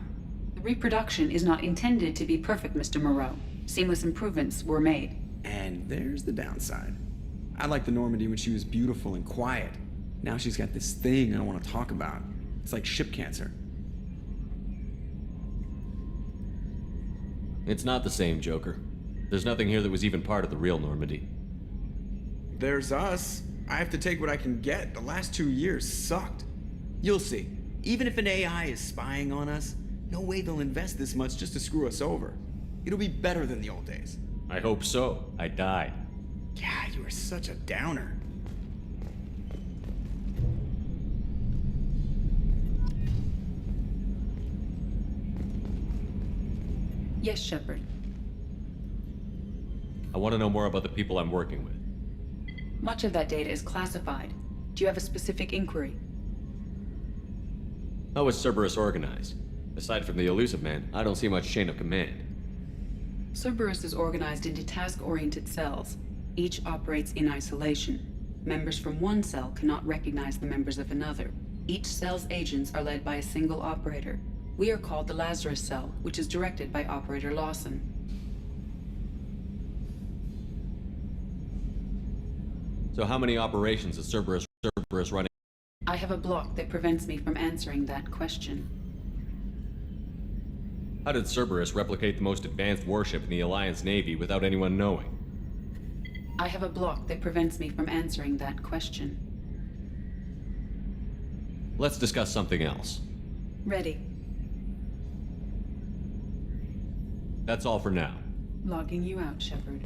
The reproduction is not intended to be perfect, Mr. Moreau. Seamless improvements were made. And there's the downside. I liked the Normandy when she was beautiful and quiet. Now she's got this thing I don't want to talk about. It's like ship cancer. It's not the same, Joker. There's nothing here that was even part of the real Normandy. There's us. I have to take what I can get. The last 2 years sucked. You'll see. Even if an AI is spying on us, no way they'll invest this much just to screw us over. It'll be better than the old days. I hope so. I died. Yeah, you are such a downer. Yes, Shepard. I want to know more about the people I'm working with. Much of that data is classified. Do you have a specific inquiry? How is Cerberus organized? Aside from the Elusive Man, I don't see much chain of command. Cerberus is organized into task-oriented cells. Each operates in isolation. Members from one cell cannot recognize the members of another. Each cell's agents are led by a single operator. We are called the Lazarus Cell, which is directed by Operator Lawson. So how many operations is Cerberus running? I have a block that prevents me from answering that question. How did Cerberus replicate the most advanced warship in the Alliance Navy without anyone knowing? I have a block that prevents me from answering that question. Let's discuss something else. Ready. That's all for now. Logging you out, Shepard.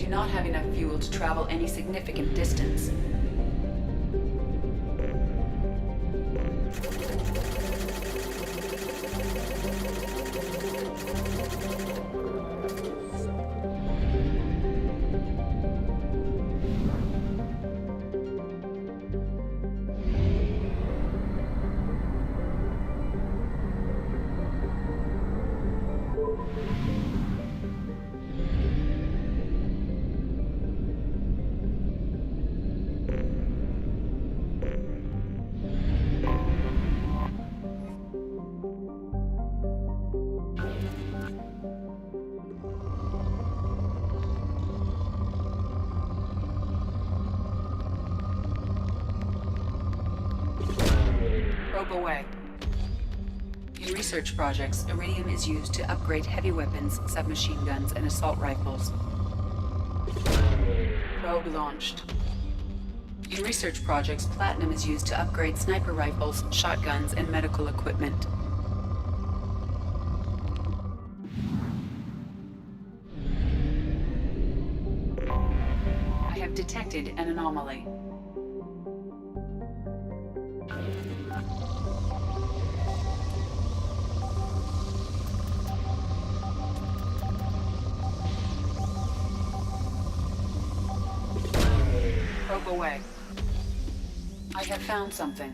Not have enough fuel to travel any significant distance. Probe away. In research projects, iridium is used to upgrade heavy weapons, submachine guns, and assault rifles. Probe launched. In research projects, platinum is used to upgrade sniper rifles, shotguns, and medical equipment. I have detected an anomaly. Probe away. I have found something.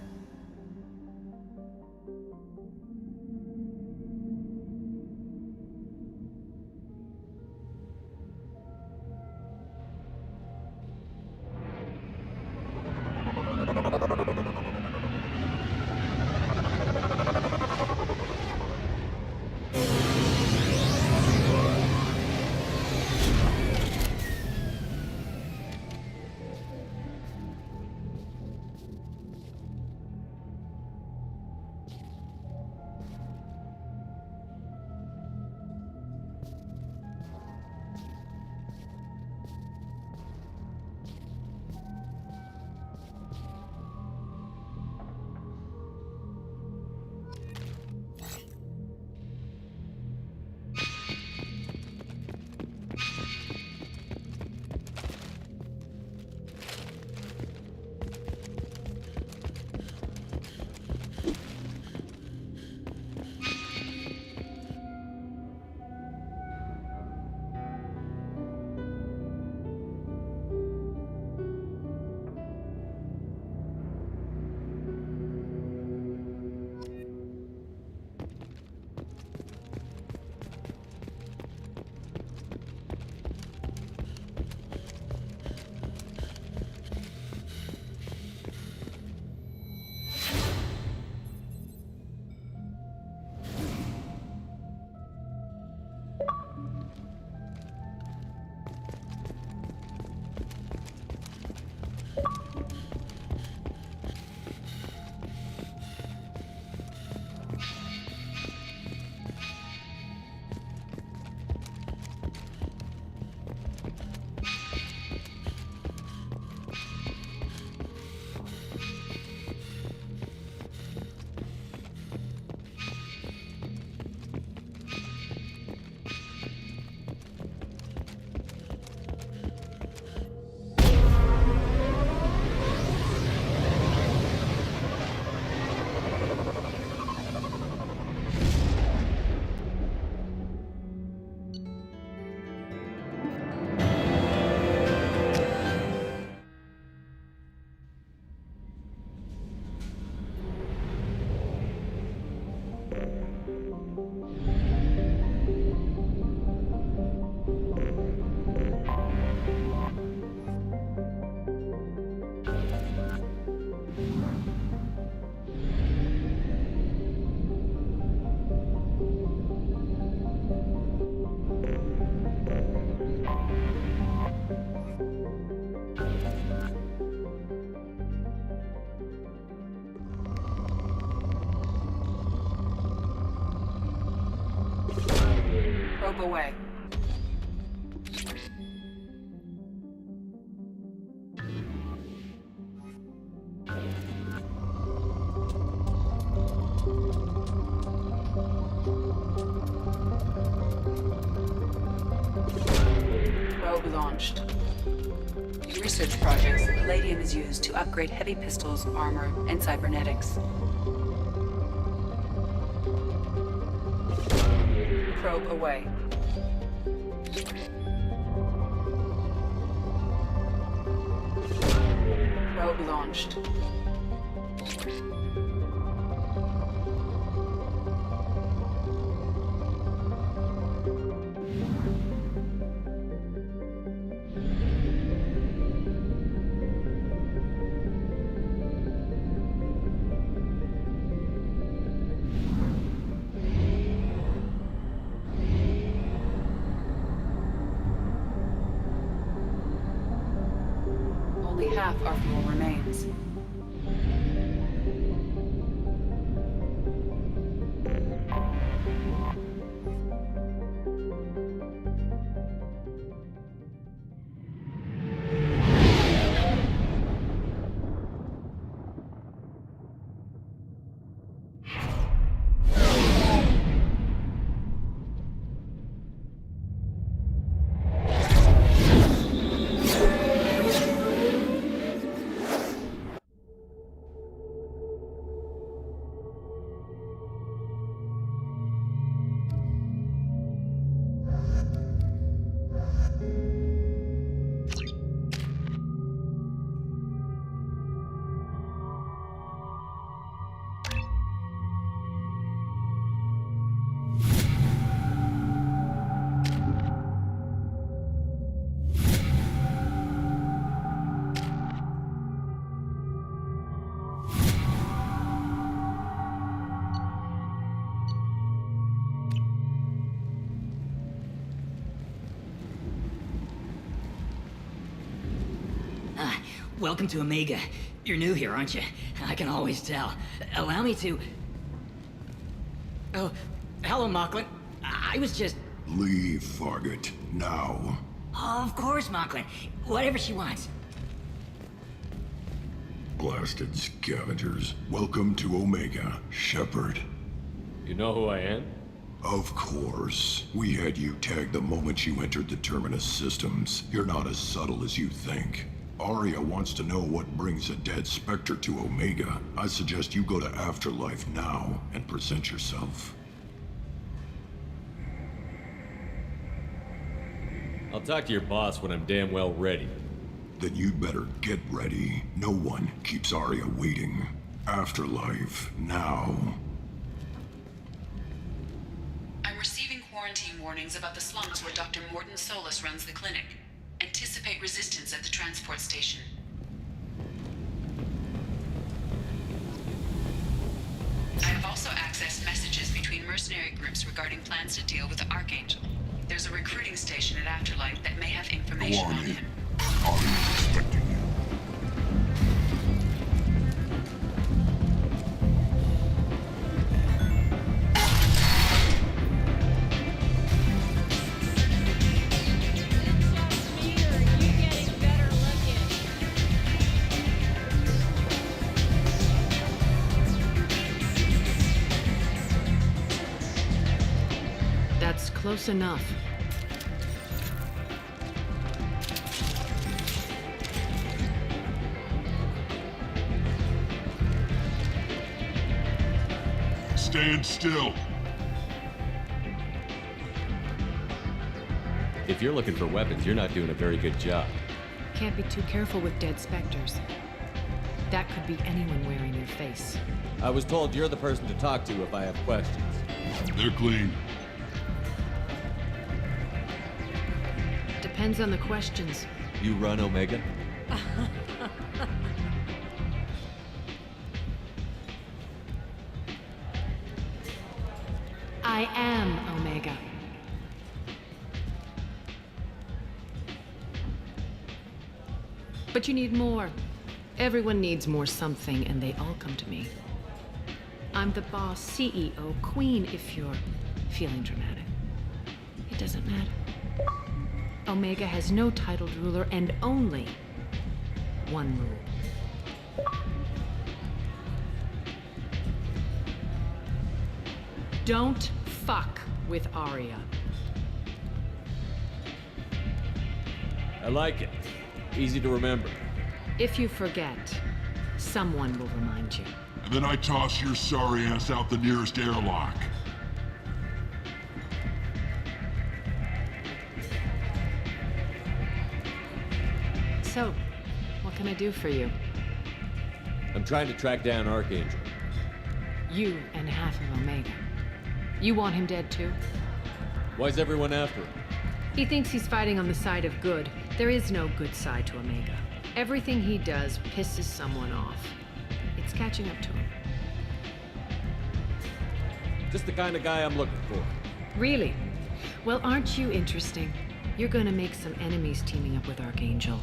Probe away. Probe launched. In research projects, palladium is used to upgrade heavy pistols, armor, and cybernetics. Probe away. Probe launched. Only half our fuel remains. Welcome to Omega. You're new here, aren't you? I can always tell. Allow me to... Oh, hello, Mocklin. I was just... Leave, Fargate. Now. Of course, Mocklin. Whatever she wants. Blasted scavengers. Welcome to Omega, Shepard. You know who I am? Of course. We had you tagged the moment you entered the Terminus systems. You're not as subtle as you think. Aria wants to know what brings a dead Spectre to Omega. I suggest you go to Afterlife now and present yourself. I'll talk to your boss when I'm damn well ready. Then you'd better get ready. No one keeps Aria waiting. Afterlife now. I'm receiving quarantine warnings about the slums where Dr. Morton Solus runs the clinic. Anticipate resistance at the transport station. I have also accessed messages between mercenary groups regarding plans to deal with the Archangel. There's a recruiting station at Afterlife that may have information on him. Aria's expecting you. That's close enough. Stand still. If you're looking for weapons, you're not doing a very good job. Can't be too careful with dead specters. That could be anyone wearing your face. I was told you're the person to talk to if I have questions. They're clean. Depends on the questions. You run Omega? I am Omega. But you need more. Everyone needs more something, and they all come to me. I'm the boss, CEO, queen, if you're feeling dramatic. It doesn't matter. Omega has no titled ruler and only one rule. Don't fuck with Aria. I like it. Easy to remember. If you forget, someone will remind you. And then I toss your sorry ass out the nearest airlock. So, what can I do for you? I'm trying to track down Archangel. You and half of Omega. You want him dead too? Why's everyone after him? He thinks he's fighting on the side of good. There is no good side to Omega. Everything he does pisses someone off. It's catching up to him. Just the kind of guy I'm looking for. Really? Well, aren't you interesting? You're gonna make some enemies teaming up with Archangel.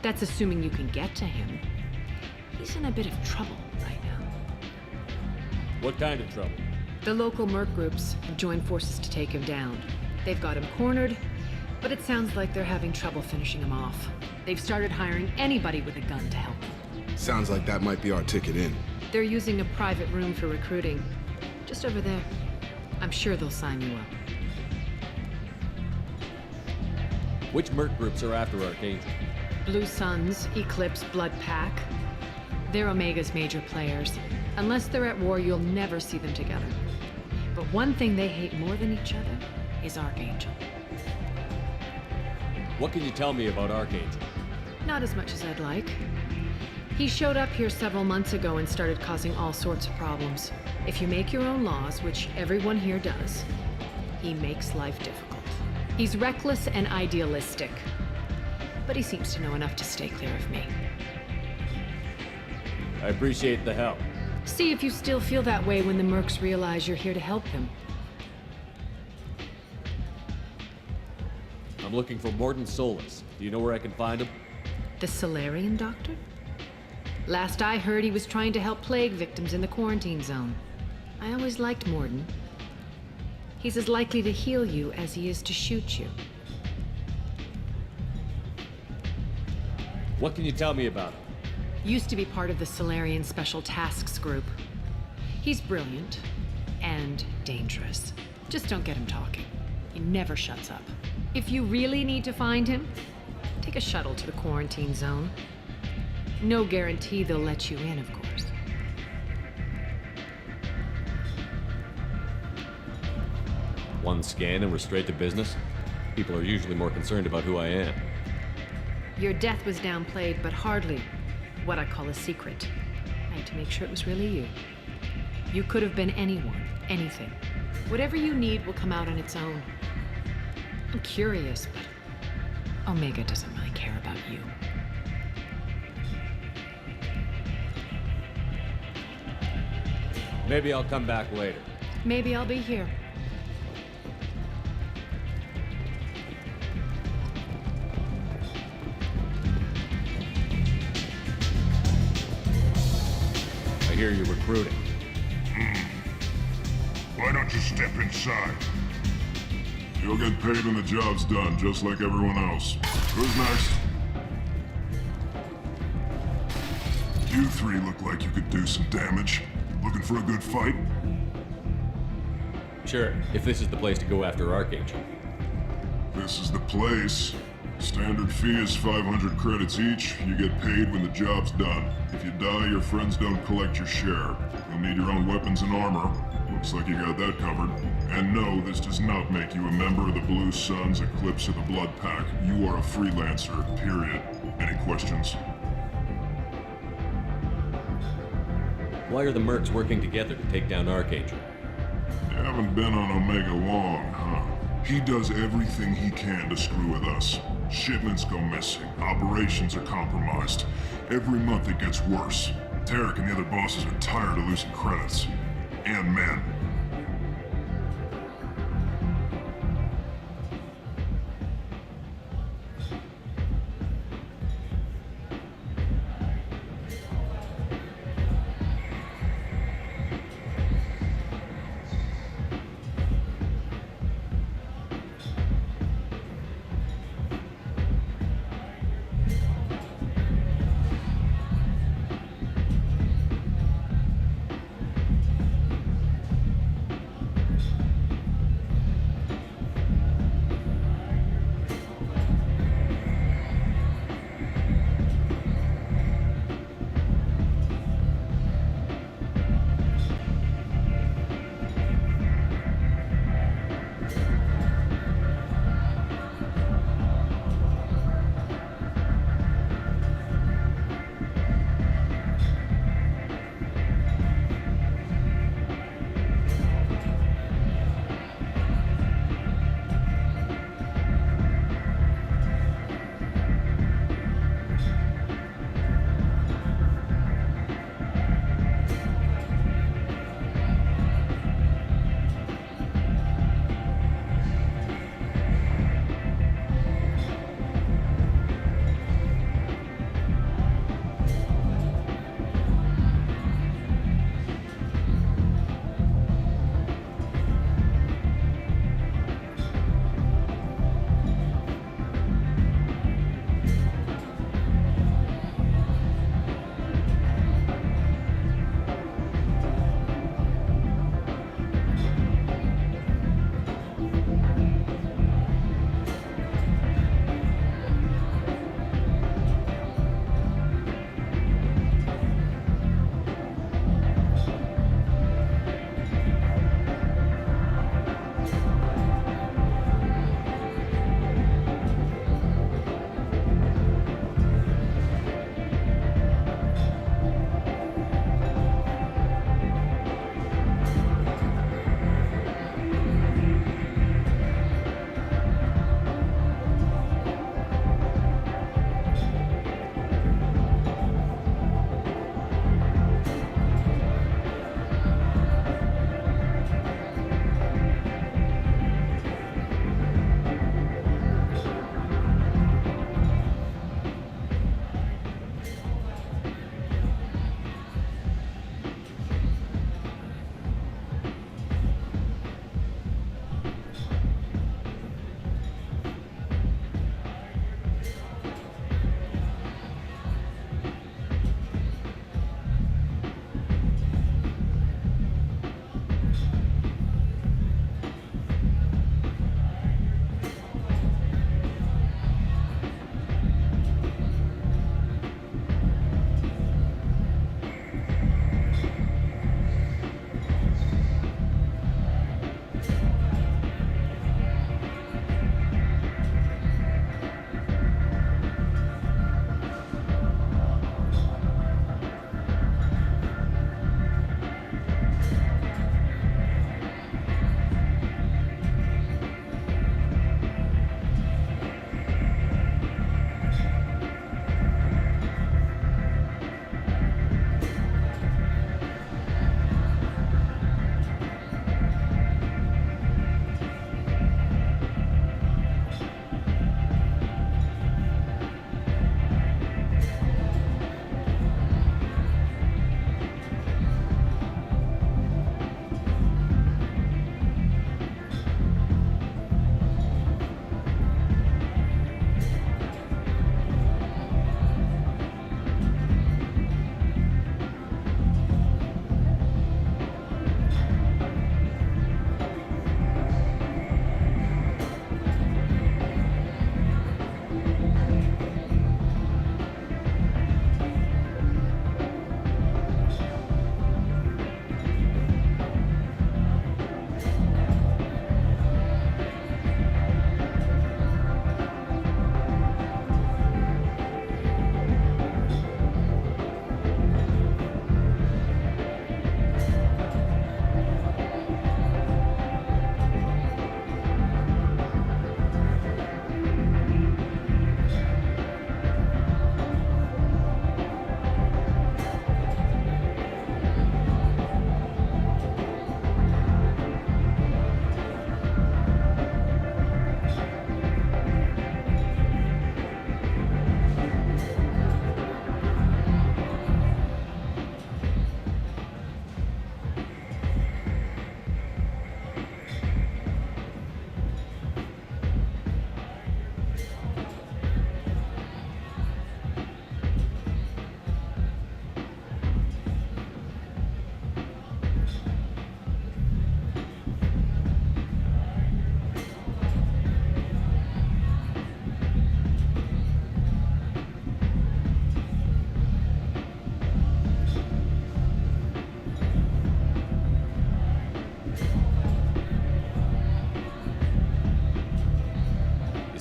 That's assuming you can get to him. He's in a bit of trouble right now. What kind of trouble? The local merc groups have joined forces to take him down. They've got him cornered, but it sounds like they're having trouble finishing him off. They've started hiring anybody with a gun to help them. Sounds like that might be our ticket in. They're using a private room for recruiting. Just over there. I'm sure they'll sign you up. Which merc groups are after Archangel? Blue Suns, Eclipse, Blood Pack. They're Omega's major players. Unless they're at war, you'll never see them together. But one thing they hate more than each other is Archangel. What can you tell me about Archangel? Not as much as I'd like. He showed up here several months ago and started causing all sorts of problems. If you make your own laws, which everyone here does, he makes life difficult. He's reckless and idealistic. But he seems to know enough to stay clear of me. I appreciate the help. See if you still feel that way when the mercs realize you're here to help him. I'm looking for Morton Solus. Do you know where I can find him? The Solarian doctor? Last I heard, he was trying to help plague victims in the quarantine zone. I always liked Morden. He's as likely to heal you as he is to shoot you. What can you tell me about him? Used to be part of the Solarian Special Tasks Group. He's brilliant and dangerous. Just don't get him talking. He never shuts up. If you really need to find him, take a shuttle to the quarantine zone. No guarantee they'll let you in, of course. One scan and we're straight to business? People are usually more concerned about who I am. Your death was downplayed, but hardly what I call a secret. I had to make sure it was really you. You could have been anyone, anything. Whatever you need will come out on its own. I'm curious, but Omega doesn't really care about you. Maybe I'll come back later. Maybe I'll be here. I hear you're recruiting. Why don't you step inside? You'll get paid when the job's done, just like everyone else. Who's next? You three look like you could do some damage. Looking for a good fight? Sure, if this is the place to go after Archangel. This is the place. Standard fee is 500 credits each. You get paid when the job's done. If you die, your friends don't collect your share. You'll need your own weapons and armor. Looks like you got that covered. And no, this does not make you a member of the Blue Suns, Eclipse, or the Blood Pack. You are a freelancer, period. Any questions? Why are the mercs working together to take down Archangel? You haven't been on Omega long, huh? He does everything he can to screw with us. Shipments go missing. Operations are compromised. Every month it gets worse. Tarek and the other bosses are tired of losing credits. And men.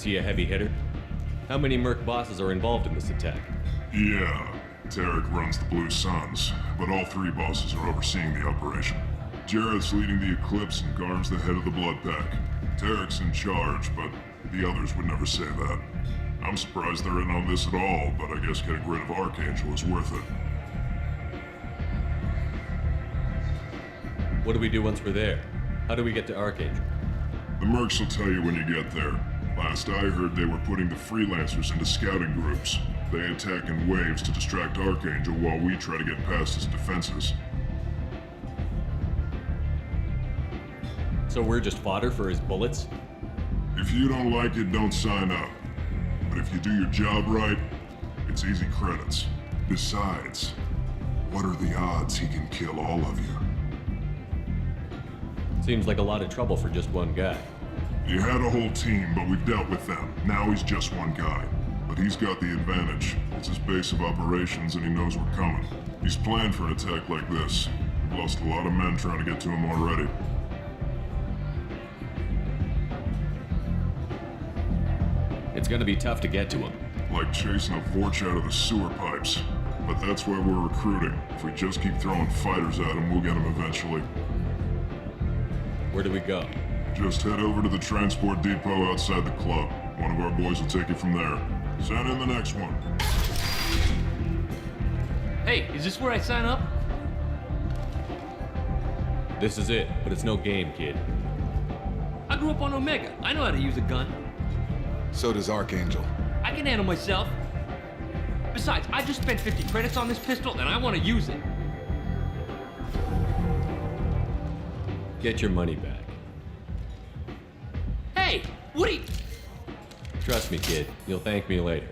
Is he a heavy hitter? How many Merc bosses are involved in this attack? Yeah, Tarek runs the Blue Suns, but all 3 bosses are overseeing the operation. Jared's leading the Eclipse and Garm's the head of the Blood Pack. Tarek's in charge, but the others would never say that. I'm surprised they're in on this at all, but I guess getting rid of Archangel is worth it. What do we do once we're there? How do we get to Archangel? The Mercs will tell you when you get there. Last I heard, they were putting the freelancers into scouting groups. They attack in waves to distract Archangel while we try to get past his defenses. So we're just fodder for his bullets? If you don't like it, don't sign up. But if you do your job right, it's easy credits. Besides, what are the odds he can kill all of you? Seems like a lot of trouble for just one guy. He had a whole team, but we've dealt with them. Now he's just one guy. But he's got the advantage. It's his base of operations and he knows we're coming. He's planned for an attack like this. We've lost a lot of men trying to get to him already. It's gonna be tough to get to him. Like chasing a Vorch out of the sewer pipes. But that's why we're recruiting. If we just keep throwing fighters at him, we'll get him eventually. Where do we go? Just head over to the transport depot outside the club. One of our boys will take you from there. Send in the next one. Hey, is this where I sign up? This is it, but it's no game, kid. I grew up on Omega. I know how to use a gun. So does Archangel. I can handle myself. Besides, I just spent 50 credits on this pistol and I want to use it. Get your money back. Hey, what are you... Trust me, kid. You'll thank me later.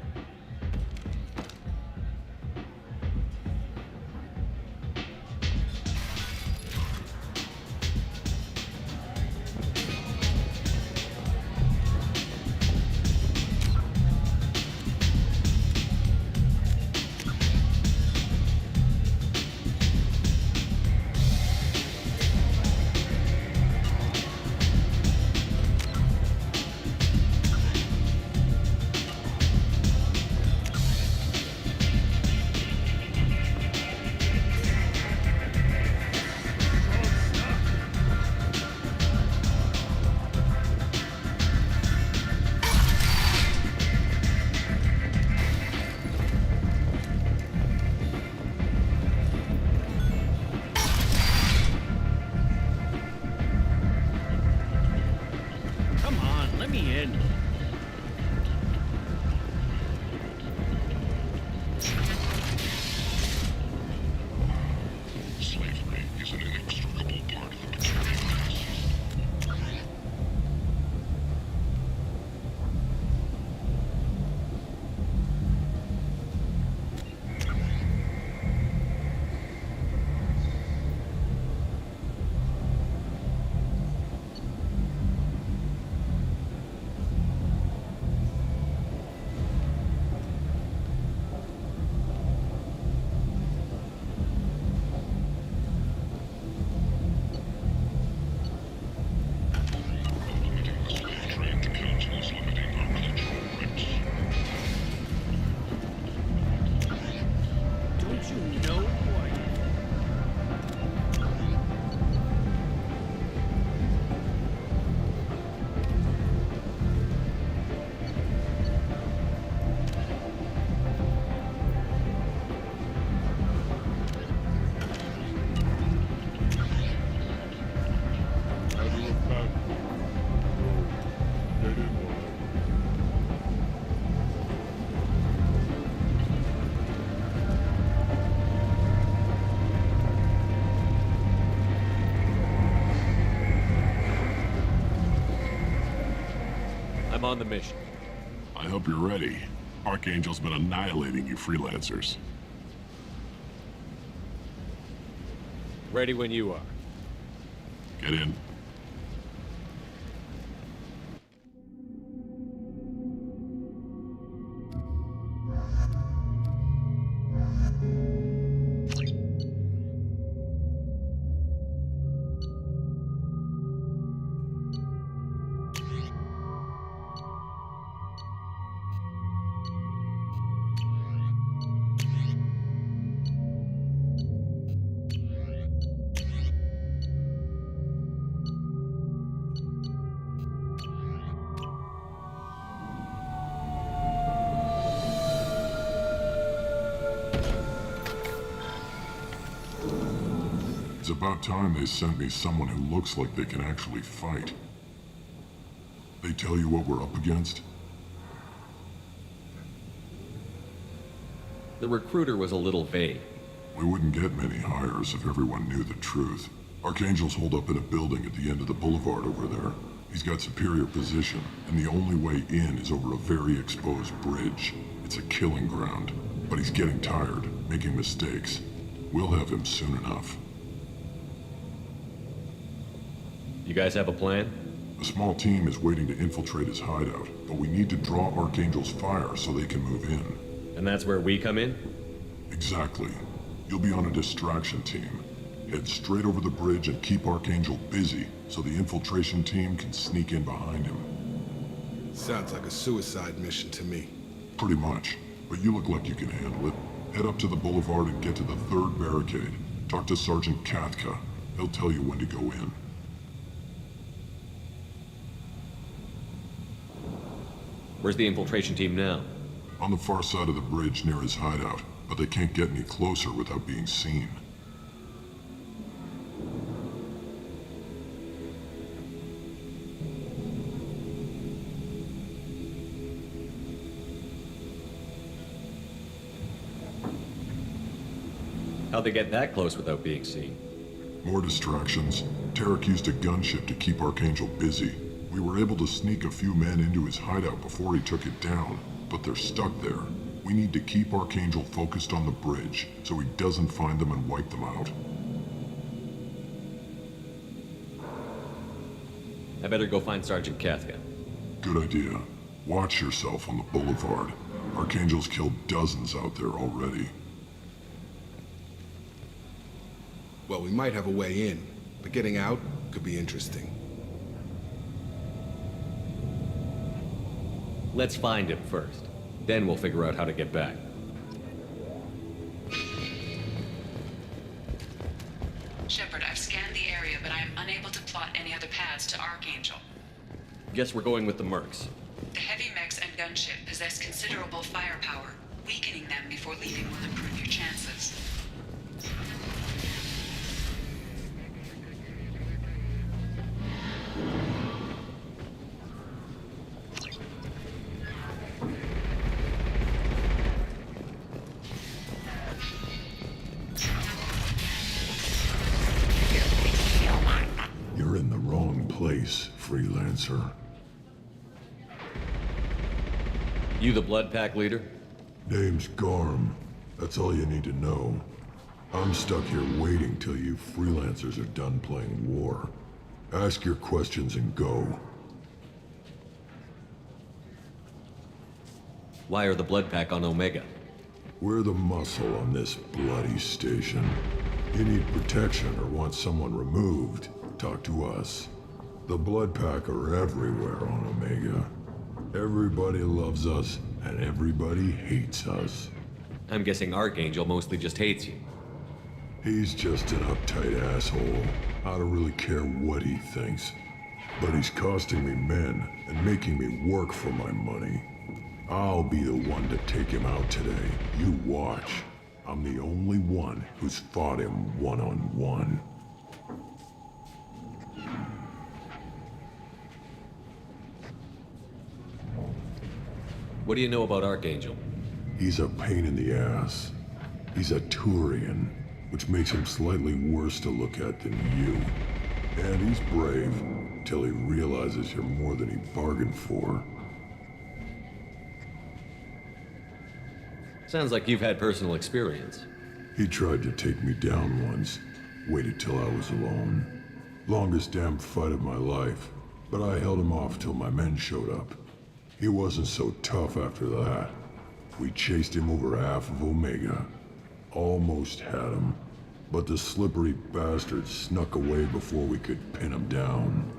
I'm on the mission. I hope you're ready. Archangel's been annihilating you freelancers. Ready when you are. Get in. It's about time they sent me someone who looks like they can actually fight. They tell you what we're up against? The recruiter was a little vague. We wouldn't get many hires if everyone knew the truth. Archangel's holed up in a building at the end of the boulevard over there. He's got superior position, and the only way in is over a very exposed bridge. It's a killing ground, but he's getting tired, making mistakes. We'll have him soon enough. You guys have a plan? A small team is waiting to infiltrate his hideout, but we need to draw Archangel's fire so they can move in. And that's where we come in? Exactly. You'll be on a distraction team. Head straight over the bridge and keep Archangel busy so the infiltration team can sneak in behind him. Sounds like a suicide mission to me. Pretty much, but you look like you can handle it. Head up to the boulevard and get to the 3rd barricade. Talk to Sergeant Katka. He'll tell you when to go in. Where's the infiltration team now? On the far side of the bridge near his hideout, but they can't get any closer without being seen. How'd they get that close without being seen? More distractions. Tarek used a gunship to keep Archangel busy. We were able to sneak a few men into his hideout before he took it down, but they're stuck there. We need to keep Archangel focused on the bridge, so he doesn't find them and wipe them out. I better go find Sergeant Katka. Good idea. Watch yourself on the boulevard. Archangel's killed dozens out there already. Well, we might have a way in, but getting out could be interesting. Let's find him first. Then we'll figure out how to get back. Shepard, I've scanned the area, but I am unable to plot any other paths to Archangel. Guess we're going with the mercs. The heavy mechs and gunship possess considerable firepower. Weakening them before leaving will improve your chances. You're in the wrong place, freelancer. You the blood pack leader? Name's Garm. That's all you need to know. I'm stuck here waiting till you freelancers are done playing war. Ask your questions and go. Why are the blood pack on Omega? We're the muscle on this bloody station. You need protection or want someone removed, talk to us. The blood pack are everywhere on Omega. Everybody loves us, and everybody hates us. I'm guessing Archangel mostly just hates you. He's just an uptight asshole. I don't really care what he thinks. But he's costing me men and making me work for my money. I'll be the one to take him out today. You watch. I'm the only one who's fought him one-on-one. What do you know about Archangel? He's a pain in the ass. He's a Turian, which makes him slightly worse to look at than you. And he's brave, till he realizes you're more than he bargained for. Sounds like you've had personal experience. He tried to take me down once. Waited till I was alone. Longest damn fight of my life. But I held him off till my men showed up. He wasn't so tough after that. We chased him over half of Omega. Almost had him. But the slippery bastard snuck away before we could pin him down.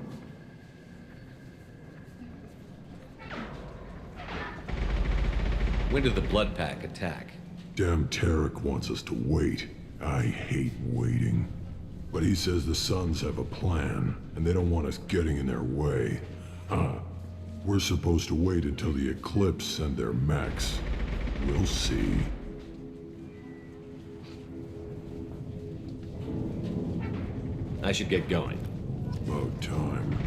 When did the blood pack attack? Damn Tarek wants us to wait. I hate waiting. But he says the Suns have a plan, and they don't want us getting in their way. We're supposed to wait until the Eclipse send their mechs. We'll see. I should get going. About time.